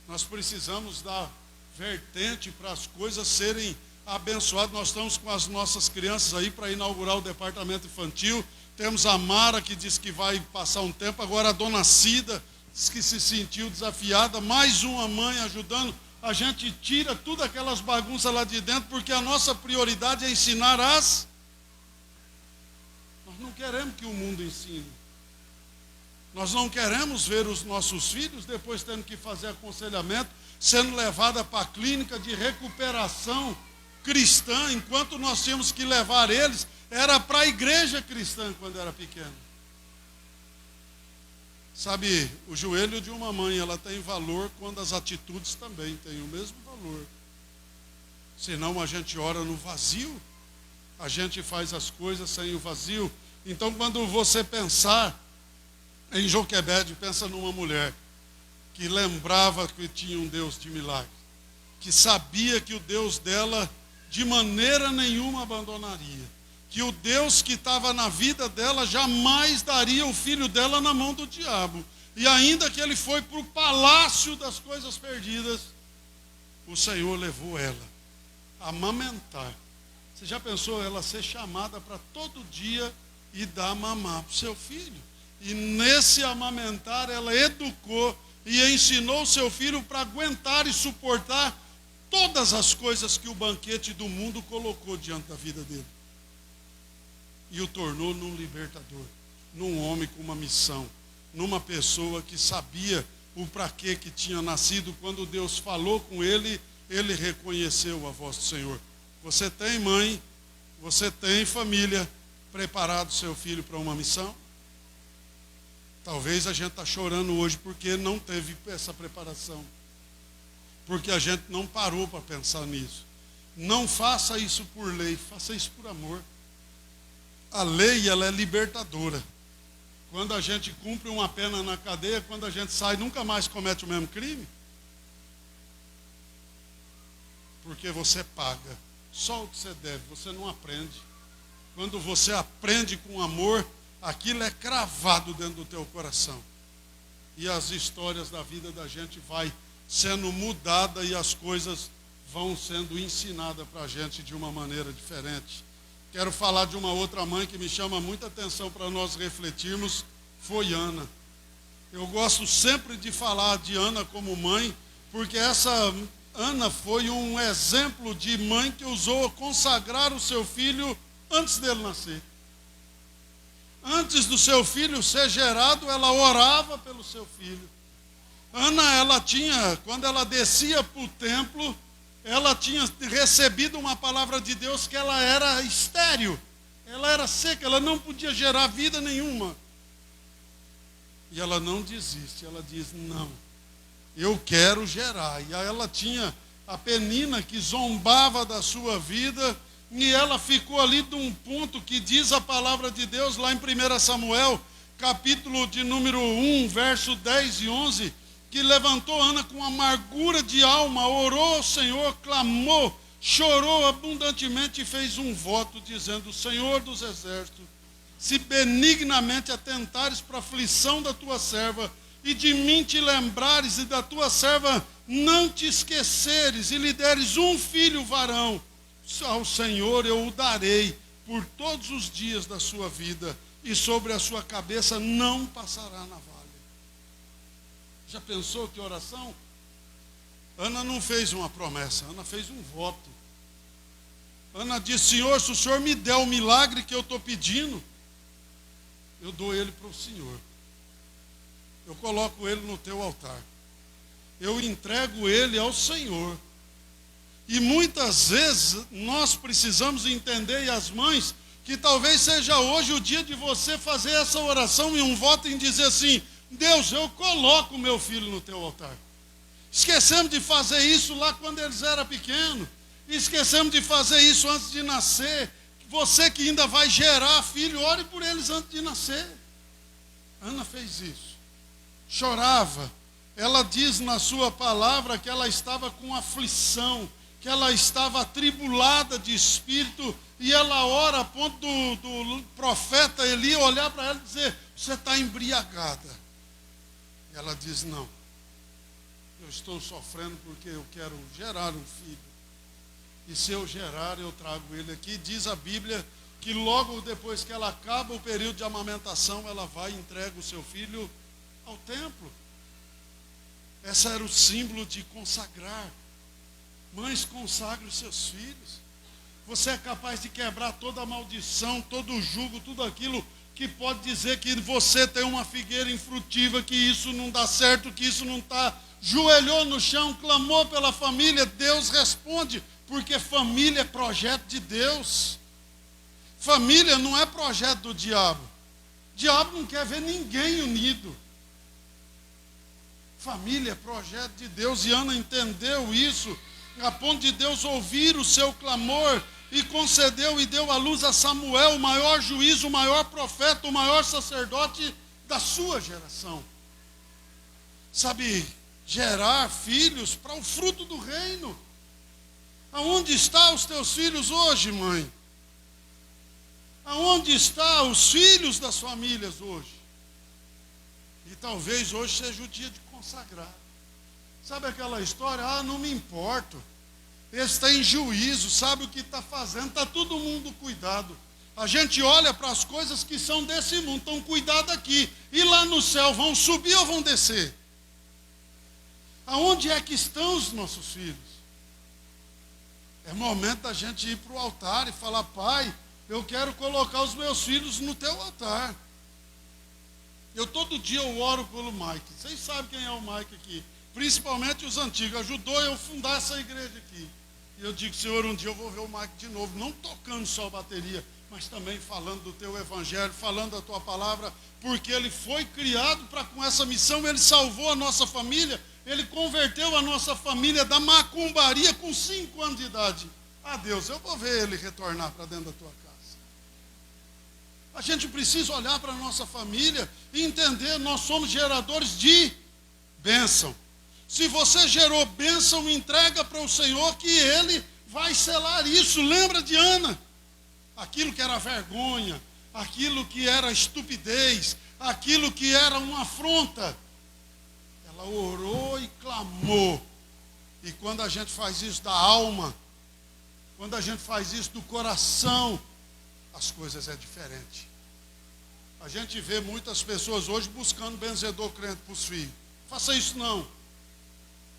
Nós precisamos dar vertente para as coisas serem abençoadas. Nós estamos com as nossas crianças aí para inaugurar o departamento infantil. Temos a Mara que diz que vai passar um tempo. Agora a dona Cida diz que se sentiu desafiada. Mais uma mãe ajudando. A gente tira tudo aquelas bagunças lá de dentro, porque a nossa prioridade é ensinar Nós não queremos que o mundo ensine. Nós não queremos ver os nossos filhos depois tendo que fazer aconselhamento, sendo levada para a clínica de recuperação cristã, enquanto nós tínhamos que levar eles, era para a igreja cristã quando era pequeno. Sabe, o joelho de uma mãe, ela tem valor quando as atitudes também têm o mesmo valor. Senão a gente ora no vazio, a gente faz as coisas sem o vazio. Então quando você pensar em Joquebede, pensa numa mulher que lembrava que tinha um Deus de milagre, que sabia que o Deus dela de maneira nenhuma abandonaria, que o Deus que estava na vida dela jamais daria o filho dela na mão do diabo. E ainda que ele foi para o palácio das coisas perdidas, o Senhor levou ela a amamentar. Você já pensou ela ser chamada para todo dia e dar mamar para o seu filho? E nesse amamentar ela educou e ensinou o seu filho para aguentar e suportar todas as coisas que o banquete do mundo colocou diante da vida dele. e o tornou num libertador, num homem com uma missão, numa pessoa que sabia o para que tinha nascido. Quando Deus falou com ele, ele reconheceu a voz do Senhor. Você tem mãe, você tem família, preparado seu filho para uma missão? Talvez a gente está chorando hoje porque não teve essa preparação, porque a gente não parou para pensar nisso. Não faça isso por lei, faça isso por amor. A lei, ela é libertadora. Quando a gente cumpre uma pena na cadeia, quando a gente sai, nunca mais comete o mesmo crime. Porque você paga só o que você deve, você não aprende. Quando você aprende com amor, aquilo é cravado dentro do teu coração. E as histórias da vida da gente vai sendo mudada e as coisas vão sendo ensinadas para a gente de uma maneira diferente. Quero falar de uma outra mãe que me chama muita atenção para nós refletirmos, foi Ana. Eu gosto sempre de falar de Ana como mãe, porque essa Ana foi um exemplo de mãe que ousou consagrar o seu filho antes dele nascer. Antes do seu filho ser gerado, ela orava pelo seu filho. Ana, ela tinha, quando ela descia para o templo, ela tinha recebido uma palavra de Deus que ela era estéril, ela era seca, ela não podia gerar vida nenhuma. E ela não desiste, ela diz, não, eu quero gerar. E aí ela tinha a Penina que zombava da sua vida, e ela ficou ali de um ponto que diz a palavra de Deus lá em 1 Samuel, capítulo de número 1, verso 10 e 11, que levantou Ana com amargura de alma, orou ao Senhor, clamou, chorou abundantemente e fez um voto dizendo, Senhor dos exércitos, se benignamente atentares para a aflição da tua serva e de mim te lembrares e da tua serva não te esqueceres e lhe deres um filho varão, ao Senhor eu o darei por todos os dias da sua vida e sobre a sua cabeça não passará navalha. Já pensou que oração? Ana não fez uma promessa, Ana fez um voto. Ana disse, Senhor, se o Senhor me der o milagre que eu estou pedindo, eu dou ele para o Senhor. Eu coloco ele no teu altar. Eu entrego ele ao Senhor. E muitas vezes nós precisamos entender, e as mães, que talvez seja hoje o dia de você fazer essa oração e um voto em dizer assim, Deus, eu coloco o meu filho no teu altar. Esquecemos de fazer isso lá quando eles eram pequenos. Esquecemos de fazer isso antes de nascer. Você que ainda vai gerar filho, ore por eles antes de nascer. Ana fez isso. Chorava. Ela diz na sua palavra que ela estava com aflição, que ela estava atribulada de espírito, e ela ora a ponto do profeta Eli olhar para ela e dizer, você está embriagada. E ela diz, não, eu estou sofrendo porque eu quero gerar um filho. E se eu gerar, eu trago ele aqui. Diz a Bíblia que logo depois que ela acaba o período de amamentação, ela vai e entrega o seu filho ao templo. Esse era o símbolo de consagrar. Mães, consagre os seus filhos. Você é capaz de quebrar toda a maldição, todo o jugo, tudo aquilo que pode dizer que você tem uma figueira infrutível, que isso não dá certo, que isso não está. Joelhou no chão, clamou pela família, Deus responde, porque família é projeto de Deus. Família não é projeto do diabo. O diabo não quer ver ninguém unido. Família é projeto de Deus, e Ana entendeu isso, a ponto de Deus ouvir o seu clamor, e concedeu e deu à luz a Samuel, o maior juiz, o maior profeta, o maior sacerdote da sua geração. Sabe, gerar filhos para o fruto do reino. Aonde estão os teus filhos hoje, mãe? Aonde estão os filhos das famílias hoje? E talvez hoje seja o dia de consagrar. Sabe aquela história? Ah, não me importo. Esse está em juízo, sabe o que está fazendo, está todo mundo cuidado. A gente olha para as coisas que são desse mundo, estão cuidado aqui. E lá no céu, vão subir ou vão descer? Aonde é que estão os nossos filhos? É momento da gente ir para o altar e falar, Pai, Eu quero colocar os meus filhos no teu altar. Todo dia eu oro pelo Mike. Vocês sabem quem é o Mike aqui. Principalmente os antigos. Ajudou eu a fundar essa igreja aqui. E eu digo, Senhor, um dia eu vou ver o Mike de novo. Não tocando só a bateria, mas também falando do teu evangelho, falando da tua palavra. Porque ele foi criado com essa missão. Ele salvou a nossa família. Ele converteu a nossa família da macumbaria com 5 anos de idade. Ah, Deus, eu vou ver ele retornar para dentro da tua casa. A gente precisa olhar para a nossa família e entender, nós somos geradores de bênção. Se você gerou bênção, entrega para o Senhor que Ele vai selar isso. Lembra de Ana? Aquilo que era vergonha, aquilo que era estupidez, aquilo que era uma afronta. Ela orou e clamou. E quando a gente faz isso da alma, quando a gente faz isso do coração, as coisas é diferente. A gente vê muitas pessoas hoje buscando benzedor crente para os filhos. Faça isso não.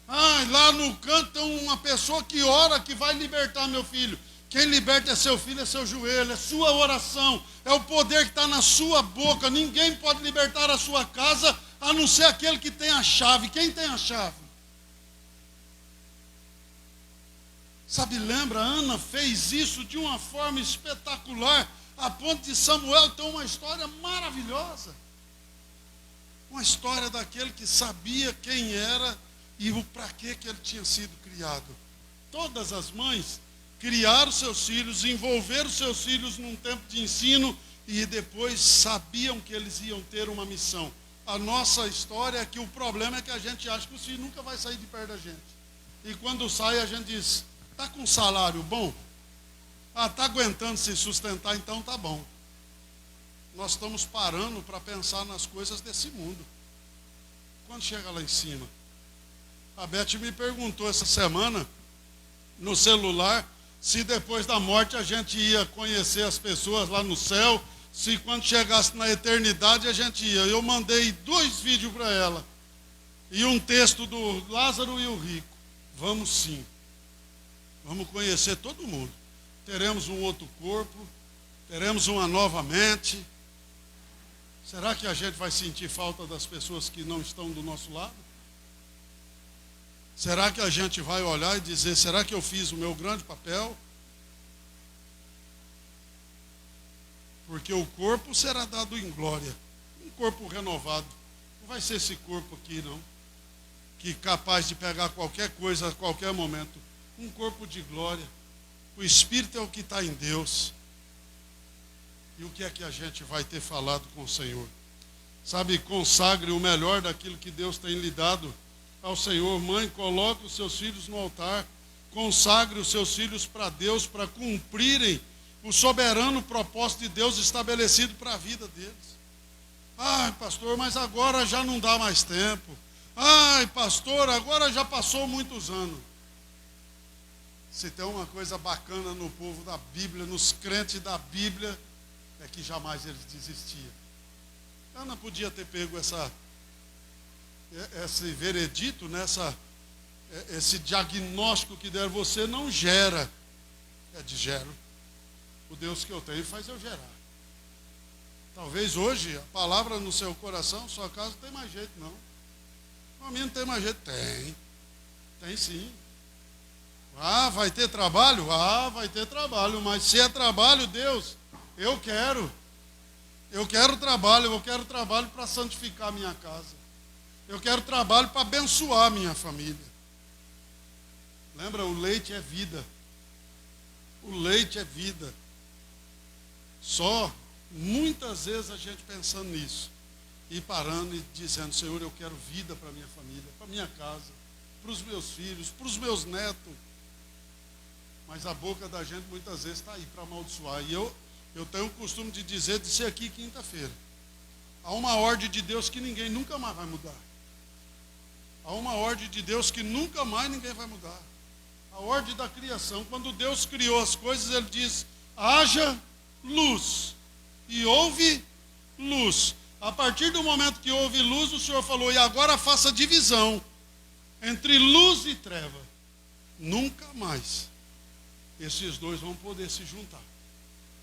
Lá no canto tem uma pessoa que ora que vai libertar meu filho. Quem liberta é seu filho, é seu joelho, é sua oração, é o poder que está na sua boca. Ninguém pode libertar a sua casa, a não ser aquele que tem a chave. Quem tem a chave? Sabe, lembra, Ana fez isso de uma forma espetacular, a ponto de Samuel ter uma história maravilhosa. Uma história daquele que sabia quem era e o para que ele tinha sido criado. Todas as mães criaram seus filhos, envolveram seus filhos num tempo de ensino e depois sabiam que eles iam ter uma missão. A nossa história é que o problema é que a gente acha que o filho nunca vai sair de perto da gente. E quando sai a gente diz, está com um salário bom? Está aguentando se sustentar, então está bom. Nós estamos parando para pensar nas coisas desse mundo. Quando chega lá em cima? A Beth me perguntou essa semana, no celular, se depois da morte a gente ia conhecer as pessoas lá no céu, se quando chegasse na eternidade a gente ia. Eu mandei 2 vídeos para ela, e um texto do Lázaro e o rico. Vamos sim. Vamos conhecer todo mundo. Teremos um outro corpo, teremos uma nova mente. Será que a gente vai sentir falta das pessoas que não estão do nosso lado? Será que a gente vai olhar e dizer, será que eu fiz o meu grande papel? Porque o corpo será dado em glória, um corpo renovado. Não vai ser esse corpo aqui, não, que é capaz de pegar qualquer coisa a qualquer momento. Um corpo de glória. O Espírito é o que está em Deus. E o que é que a gente vai ter falado com o Senhor? Sabe, consagre o melhor daquilo que Deus tem lhe dado ao Senhor. Mãe, coloque os seus filhos no altar. Consagre os seus filhos para Deus, para cumprirem o soberano propósito de Deus estabelecido para a vida deles. Ai, pastor, mas agora já não dá mais tempo. Ai, pastor, agora já passou muitos anos. Se tem uma coisa bacana no povo da Bíblia, nos crentes da Bíblia, é que jamais eles desistiam. Ana podia ter pego esse veredito, esse diagnóstico que deram, você não gera. É de gero. O Deus que eu tenho faz eu gerar. Talvez hoje a palavra no seu coração, sua casa não tem mais jeito não. Para mim não tem mais jeito. Tem sim. Vai ter trabalho? Vai ter trabalho, mas se é trabalho, Deus, eu quero trabalho, para santificar a minha casa. Eu quero trabalho para abençoar a minha família. Lembra, o leite é vida. O leite é vida. Só, muitas vezes a gente pensando nisso, e parando e dizendo, Senhor, eu quero vida para a minha família, para a minha casa, para os meus filhos, para os meus netos. Mas a boca da gente muitas vezes está aí para amaldiçoar. E eu tenho o costume de dizer, de ser aqui quinta-feira. Há uma ordem de Deus que ninguém nunca mais vai mudar. Há uma ordem de Deus que nunca mais ninguém vai mudar. A ordem da criação. Quando Deus criou as coisas, Ele diz, haja luz. E houve luz. A partir do momento que houve luz, o Senhor falou, e agora faça divisão entre luz e treva. Nunca mais esses dois vão poder se juntar.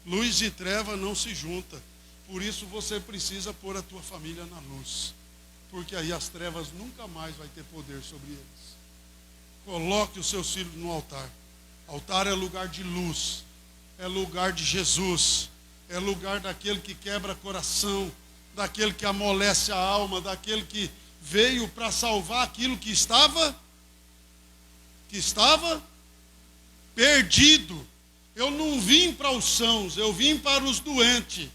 Luz e treva não se juntam. Por isso você precisa pôr a tua família na luz. Porque aí as trevas nunca mais vai ter poder sobre eles. Coloque os seus filhos no altar. Altar é lugar de luz. É lugar de Jesus. É lugar daquele que quebra coração. Daquele que amolece a alma. Daquele que veio para salvar aquilo que estava perdido. Eu não vim para os sãos, eu vim para os doentes.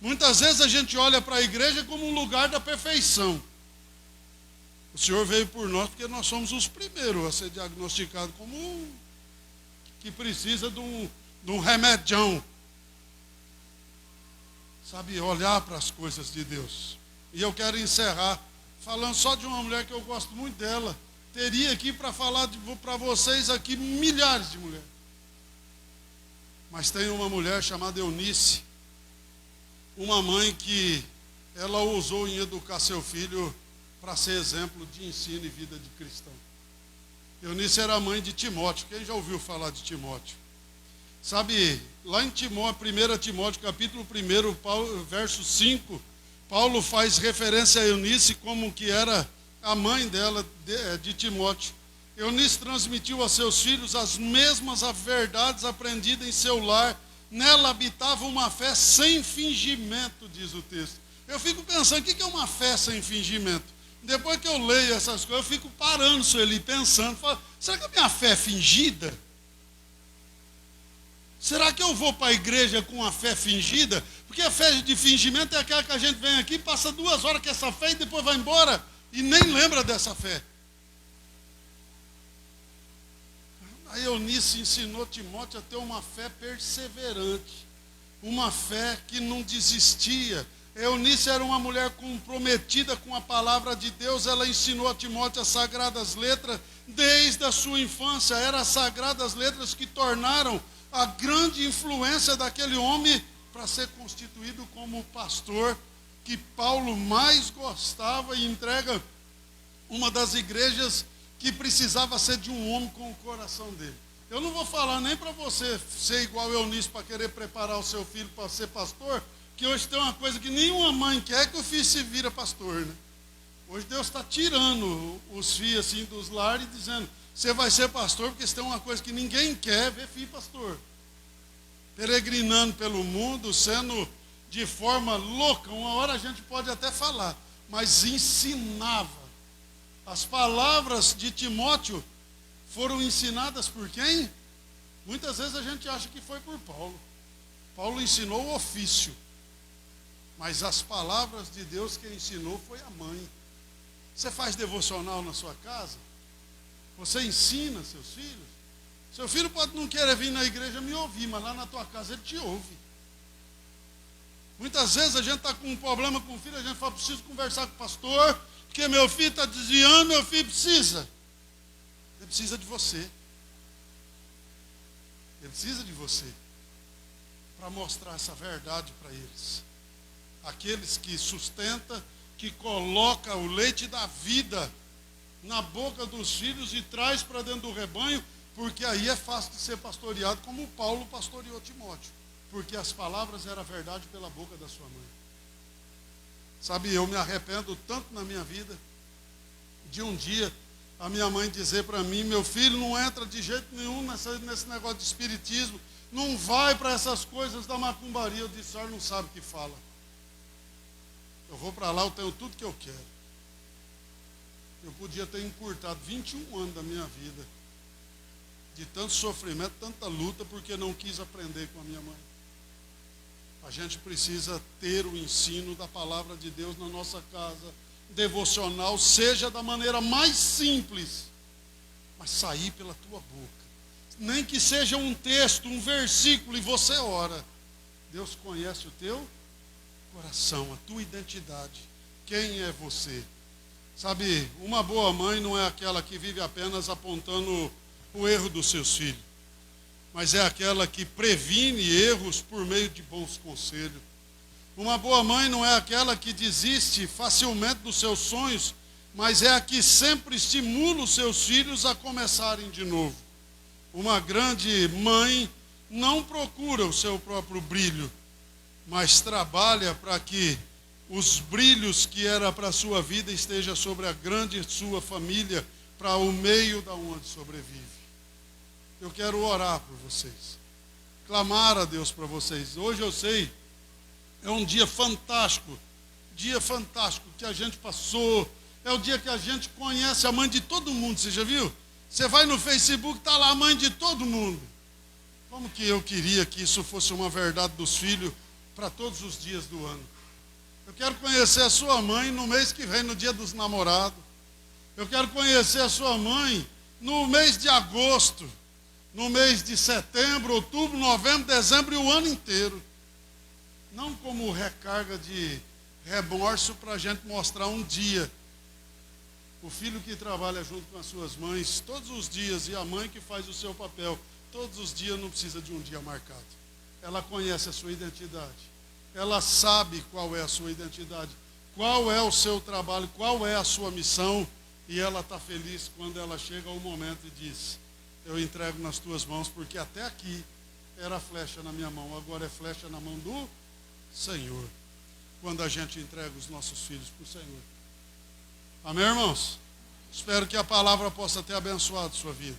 Muitas vezes a gente olha para a igreja como um lugar da perfeição. O Senhor veio por nós porque nós somos os primeiros a ser diagnosticados como que precisa de um remedião. Sabe, olhar para as coisas de Deus. E eu quero encerrar falando só de uma mulher que eu gosto muito dela. Teria aqui para falar para vocês aqui milhares de mulheres. Mas tem uma mulher chamada Eunice, uma mãe que ela ousou em educar seu filho para ser exemplo de ensino e vida de cristão. Eunice era mãe de Timóteo. Quem já ouviu falar de Timóteo? Sabe, lá em Timóteo, 1 Timóteo, capítulo 1, verso 5, Paulo faz referência a Eunice como que era a mãe dela, de Timóteo. Eunice transmitiu a seus filhos as mesmas verdades aprendidas em seu lar. Nela habitava uma fé sem fingimento, diz o texto. Eu fico pensando, o que é uma fé sem fingimento? Depois que eu leio essas coisas, eu fico parando isso ali, pensando, será que a minha fé é fingida? Será que eu vou para a igreja com a fé fingida? Porque a fé de fingimento é aquela que a gente vem aqui, passa 2 horas com essa fé e depois vai embora e nem lembra dessa fé. A Eunice ensinou Timóteo a ter uma fé perseverante, uma fé que não desistia. Eunice era uma mulher comprometida com a palavra de Deus. Ela ensinou a Timóteo as sagradas letras desde a sua infância. Eram as sagradas letras que tornaram a grande influência daquele homem para ser constituído como o pastor que Paulo mais gostava e entrega uma das igrejas que precisava ser de um homem com o coração dele. Eu não vou falar nem para você ser igual Eunice para querer preparar o seu filho para ser pastor, que hoje tem uma coisa que nenhuma mãe quer, que o filho se vira pastor, né? Hoje Deus está tirando os filhos assim dos lares e dizendo, você vai ser pastor, porque isso tem uma coisa que ninguém quer, ver filho pastor. Peregrinando pelo mundo, sendo de forma louca, uma hora a gente pode até falar, mas ensinava. As palavras de Timóteo foram ensinadas por quem? Muitas vezes a gente acha que foi por Paulo. Paulo ensinou o ofício. Mas as palavras de Deus quem ensinou foi a mãe. Você faz devocional na sua casa? Você ensina seus filhos? Seu filho pode não querer vir na igreja me ouvir, mas lá na tua casa ele te ouve. Muitas vezes a gente está com um problema com o filho, a gente fala, preciso conversar com o pastor, porque meu filho está desviando, meu filho precisa. Ele precisa de você. Ele precisa de você para mostrar essa verdade para eles. Aqueles que sustenta, que coloca o leite da vida na boca dos filhos e traz para dentro do rebanho, porque aí é fácil de ser pastoreado como Paulo pastoreou Timóteo, porque as palavras eram verdade pela boca da sua mãe. Sabe, eu me arrependo tanto na minha vida de um dia a minha mãe dizer para mim, meu filho, não entra de jeito nenhum nesse negócio de espiritismo, não vai para essas coisas da macumbaria. Eu disse, a senhora não sabe o que fala. Eu vou para lá, eu tenho tudo que eu quero. Eu podia ter encurtado 21 anos da minha vida, de tanto sofrimento, tanta luta, porque não quis aprender com a minha mãe. A gente precisa ter o ensino da palavra de Deus na nossa casa, devocional, seja da maneira mais simples, mas sair pela tua boca. Nem que seja um texto, um versículo, e você ora. Deus conhece o teu coração, a tua identidade. Quem é você? Sabe, uma boa mãe não é aquela que vive apenas apontando o erro dos seus filhos, mas é aquela que previne erros por meio de bons conselhos. Uma boa mãe não é aquela que desiste facilmente dos seus sonhos, mas é a que sempre estimula os seus filhos a começarem de novo. Uma grande mãe não procura o seu próprio brilho, mas trabalha para que os brilhos que era para a sua vida esteja sobre a grande sua família, para o meio da onde sobrevive. Eu quero orar por vocês, clamar a Deus para vocês. Hoje eu sei, é um dia fantástico que a gente passou. É o dia que a gente conhece a mãe de todo mundo, você já viu? Você vai no Facebook, está lá a mãe de todo mundo. Como que eu queria que isso fosse uma verdade dos filhos para todos os dias do ano. Eu quero conhecer a sua mãe no mês que vem, no dia dos namorados. Eu quero conhecer a sua mãe no mês de agosto, no mês de setembro, outubro, novembro, dezembro e o ano inteiro. Não como recarga de remorso para a gente mostrar um dia. O filho que trabalha junto com as suas mães todos os dias e a mãe que faz o seu papel todos os dias não precisa de um dia marcado. Ela conhece a sua identidade. Ela sabe qual é a sua identidade, qual é o seu trabalho, qual é a sua missão. E ela está feliz quando ela chega ao momento e diz: eu entrego nas tuas mãos, porque até aqui era flecha na minha mão, agora é flecha na mão do Senhor. Quando a gente entrega os nossos filhos para o Senhor. Amém, irmãos? Espero que a palavra possa ter abençoado sua vida.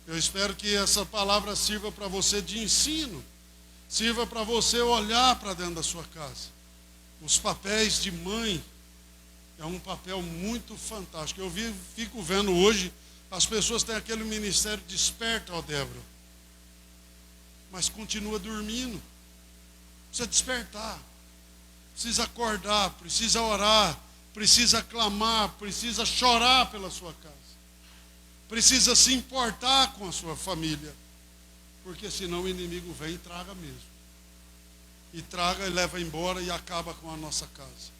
Eu espero que essa palavra sirva para você de ensino, sirva para você olhar para dentro da sua casa. Os papéis de mãe é um papel muito fantástico. Eu fico vendo hoje, as pessoas têm aquele ministério desperta, ó Débora, mas continua dormindo. Precisa despertar, precisa acordar, precisa orar, precisa clamar, precisa chorar pela sua casa, precisa se importar com a sua família, porque senão o inimigo vem e traga mesmo. E traga e leva embora e acaba com a nossa casa.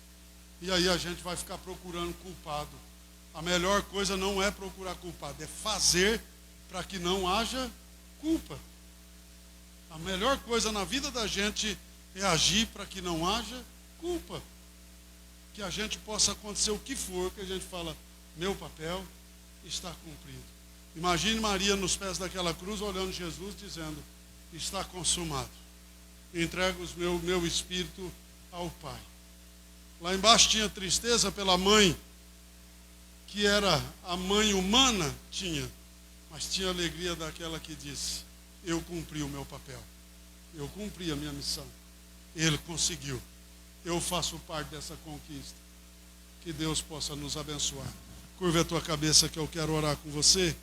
E aí a gente vai ficar procurando culpado. A melhor coisa não é procurar culpado, é fazer para que não haja culpa. A melhor coisa na vida da gente é agir para que não haja culpa. Que a gente possa acontecer o que for, que a gente fala, meu papel está cumprido. Imagine Maria nos pés daquela cruz, olhando Jesus, dizendo, está consumado. Entrego o meu espírito ao Pai. Lá embaixo tinha tristeza pela mãe, que era a mãe humana, mas tinha alegria daquela que disse, eu cumpri o meu papel, eu cumpri a minha missão, ele conseguiu, eu faço parte dessa conquista. Que Deus possa nos abençoar. Curva a tua cabeça que eu quero orar com você.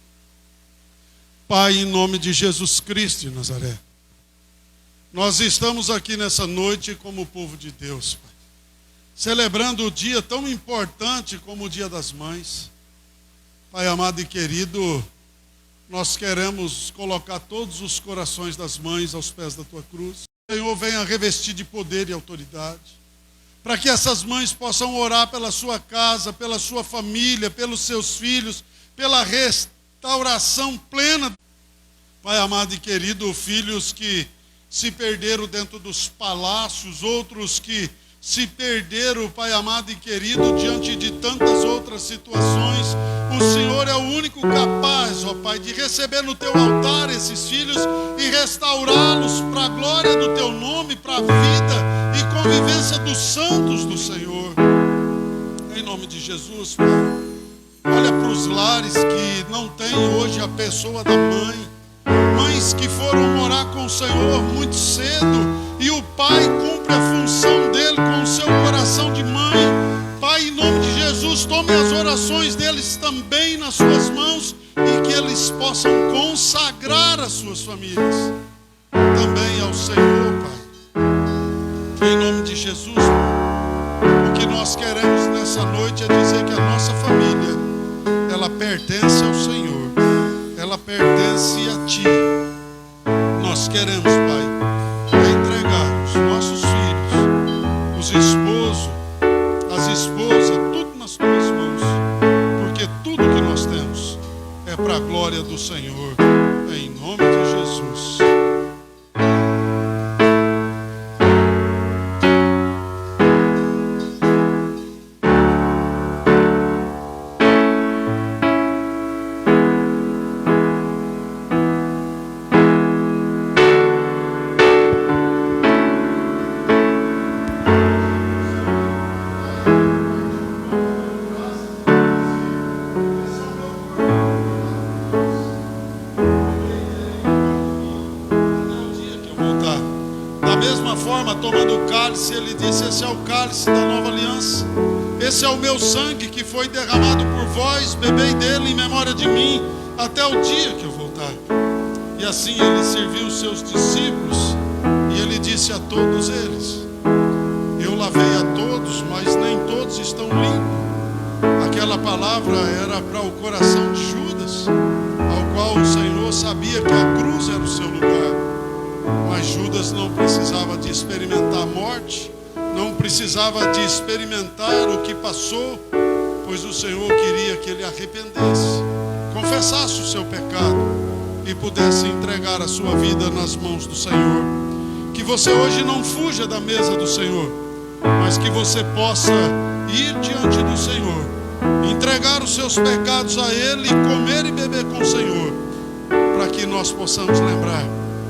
Pai, em nome de Jesus Cristo de Nazaré, nós estamos aqui nessa noite como povo de Deus, Pai, celebrando o dia tão importante como o Dia das Mães. Pai amado e querido, nós queremos colocar todos os corações das mães aos pés da tua cruz. O Senhor venha revestir de poder e autoridade, para que essas mães possam orar pela sua casa, pela sua família, pelos seus filhos, pela restauração plena. Pai amado e querido, filhos que se perderam dentro dos palácios, outros que se perderam, Pai amado e querido, diante de tantas outras situações. O Senhor é o único capaz, ó Pai, de receber no teu altar esses filhos e restaurá-los para a glória do teu nome, para a vida e convivência dos santos do Senhor. Em nome de Jesus, Pai, olha para os lares que não têm hoje a pessoa da mãe, mães que foram morar com o Senhor muito cedo e o pai cumpre a função dele com o seu coração de mãe. Pai, em nome de Jesus, tome as orações deles também nas suas mãos e que eles possam consagrar as suas famílias também ao Senhor, Pai. Em nome de Jesus, o que nós queremos nessa noite é dizer que a nossa família, ela pertence ao Senhor, ela pertence a Ti. Nós queremos, Pai, entregar os nossos filhos, os esposos, as esposas, tudo nas Tuas mãos, porque tudo que nós temos é para a glória do Senhor, em nome de Jesus. cálice, ele disse: esse é o cálice da nova aliança. Esse é o meu sangue que foi derramado por vós, bebei dele em memória de mim, até o dia que eu voltar. E assim ele serviu os seus discípulos, e ele disse a todos eles: eu lavei a todos, mas nem todos estão limpos. Aquela palavra era para o coração de Judas, ao qual o Senhor sabia que a cruz era o seu lugar. Mas Judas não precisava de experimentar a morte, não precisava de experimentar o que passou, pois o Senhor queria que ele arrependesse, confessasse o seu pecado e pudesse entregar a sua vida nas mãos do Senhor. Que você hoje não fuja da mesa do Senhor, mas que você possa ir diante do Senhor, entregar os seus pecados a Ele, comer e beber com o Senhor, para que nós possamos lembrar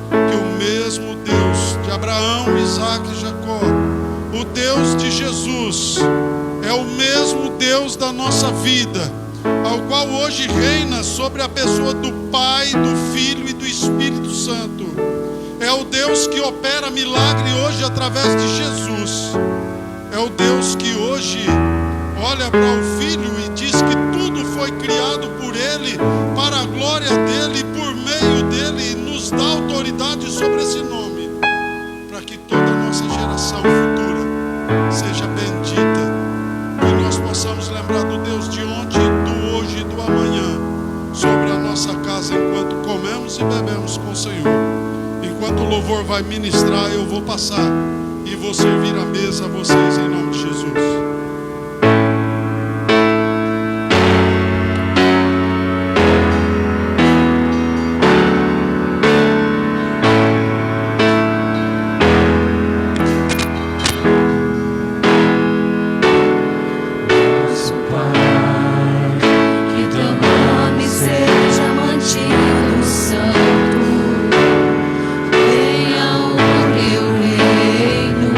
que o mesmo Deus de Abraão, Isaac e Jacó, o Deus de Jesus, é o mesmo Deus da nossa vida, ao qual hoje reina sobre a pessoa do Pai, do Filho e do Espírito Santo. É o Deus que opera milagre hoje através de Jesus. É o Deus que hoje olha para o Filho e diz que tudo foi criado por Ele, para a glória dEle, por meio dEle, e nos dá autoridade sobre esse nome, para que toda a nossa geração futura seja bendita, que nós possamos lembrar do Deus de ontem, do hoje e do amanhã, sobre a nossa casa, enquanto comemos e bebemos com o Senhor. Enquanto o louvor vai ministrar, eu vou passar e vou servir a mesa a vocês em nome de Jesus. Venha o teu reino.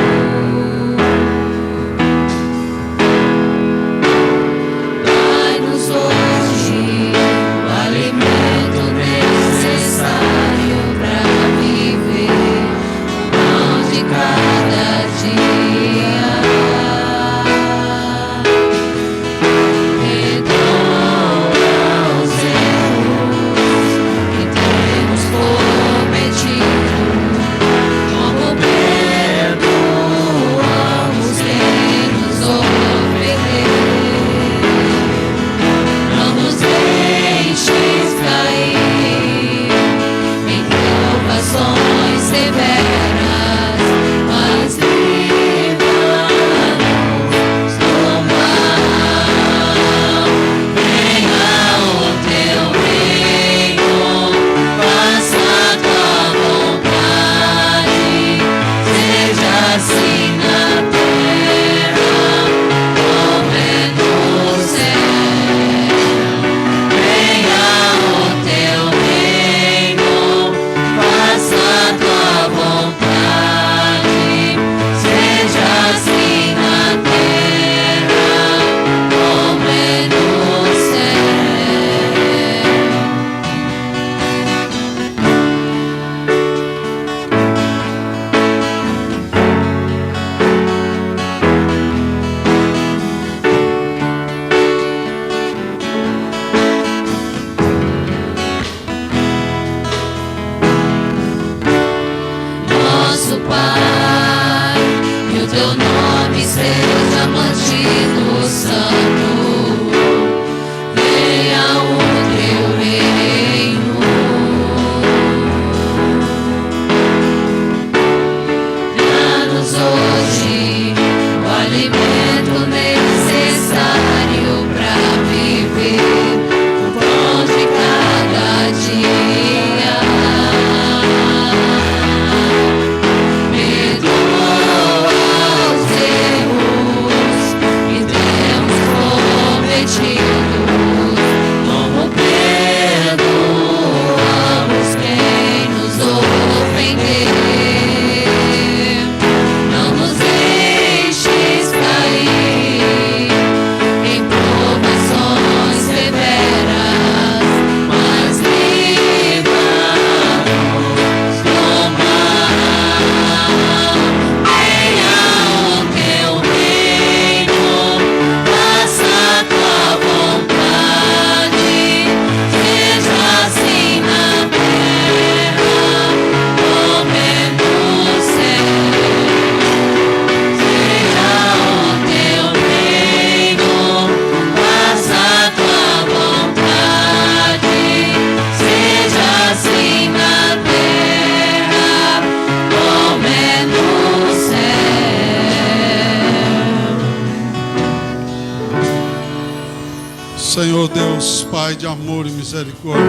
Senhor Deus, Pai de amor e misericórdia,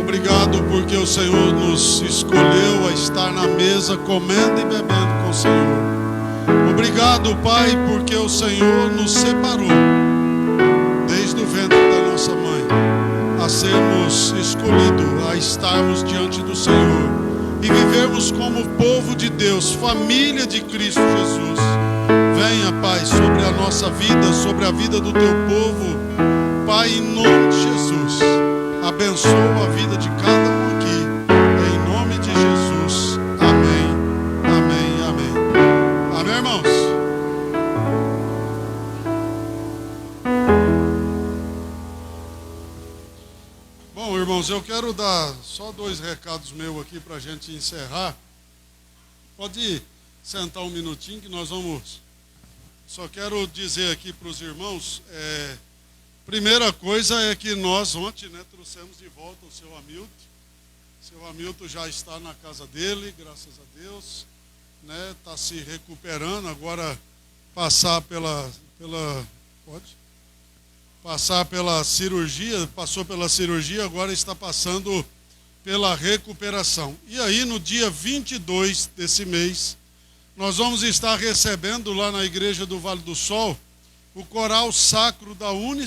obrigado porque o Senhor nos escolheu a estar na mesa comendo e bebendo com o Senhor. Obrigado, Pai, porque o Senhor nos separou desde o ventre da nossa mãe a sermos escolhidos, a estarmos diante do Senhor e vivermos como povo de Deus, família de Cristo Jesus. Venha, Pai, sobre a nossa vida, sobre a vida do teu povo, Pai, em nome de Jesus. Abençoa a vida de cada um aqui, em nome de Jesus. Amém, amém, amém. Amém, irmãos? Bom, irmãos, eu quero dar só 2 recados meus aqui para a gente encerrar. Pode sentar um minutinho que nós vamos... Só quero dizer aqui para os irmãos, primeira coisa é que nós ontem, trouxemos de volta o seu Hamilton. O seu Hamilton já está na casa dele, graças a Deus, está se recuperando, agora passar pela cirurgia, passou pela cirurgia, agora está passando pela recuperação. E aí no dia 22 desse mês, nós vamos estar recebendo lá na igreja do Vale do Sol o coral sacro da Unis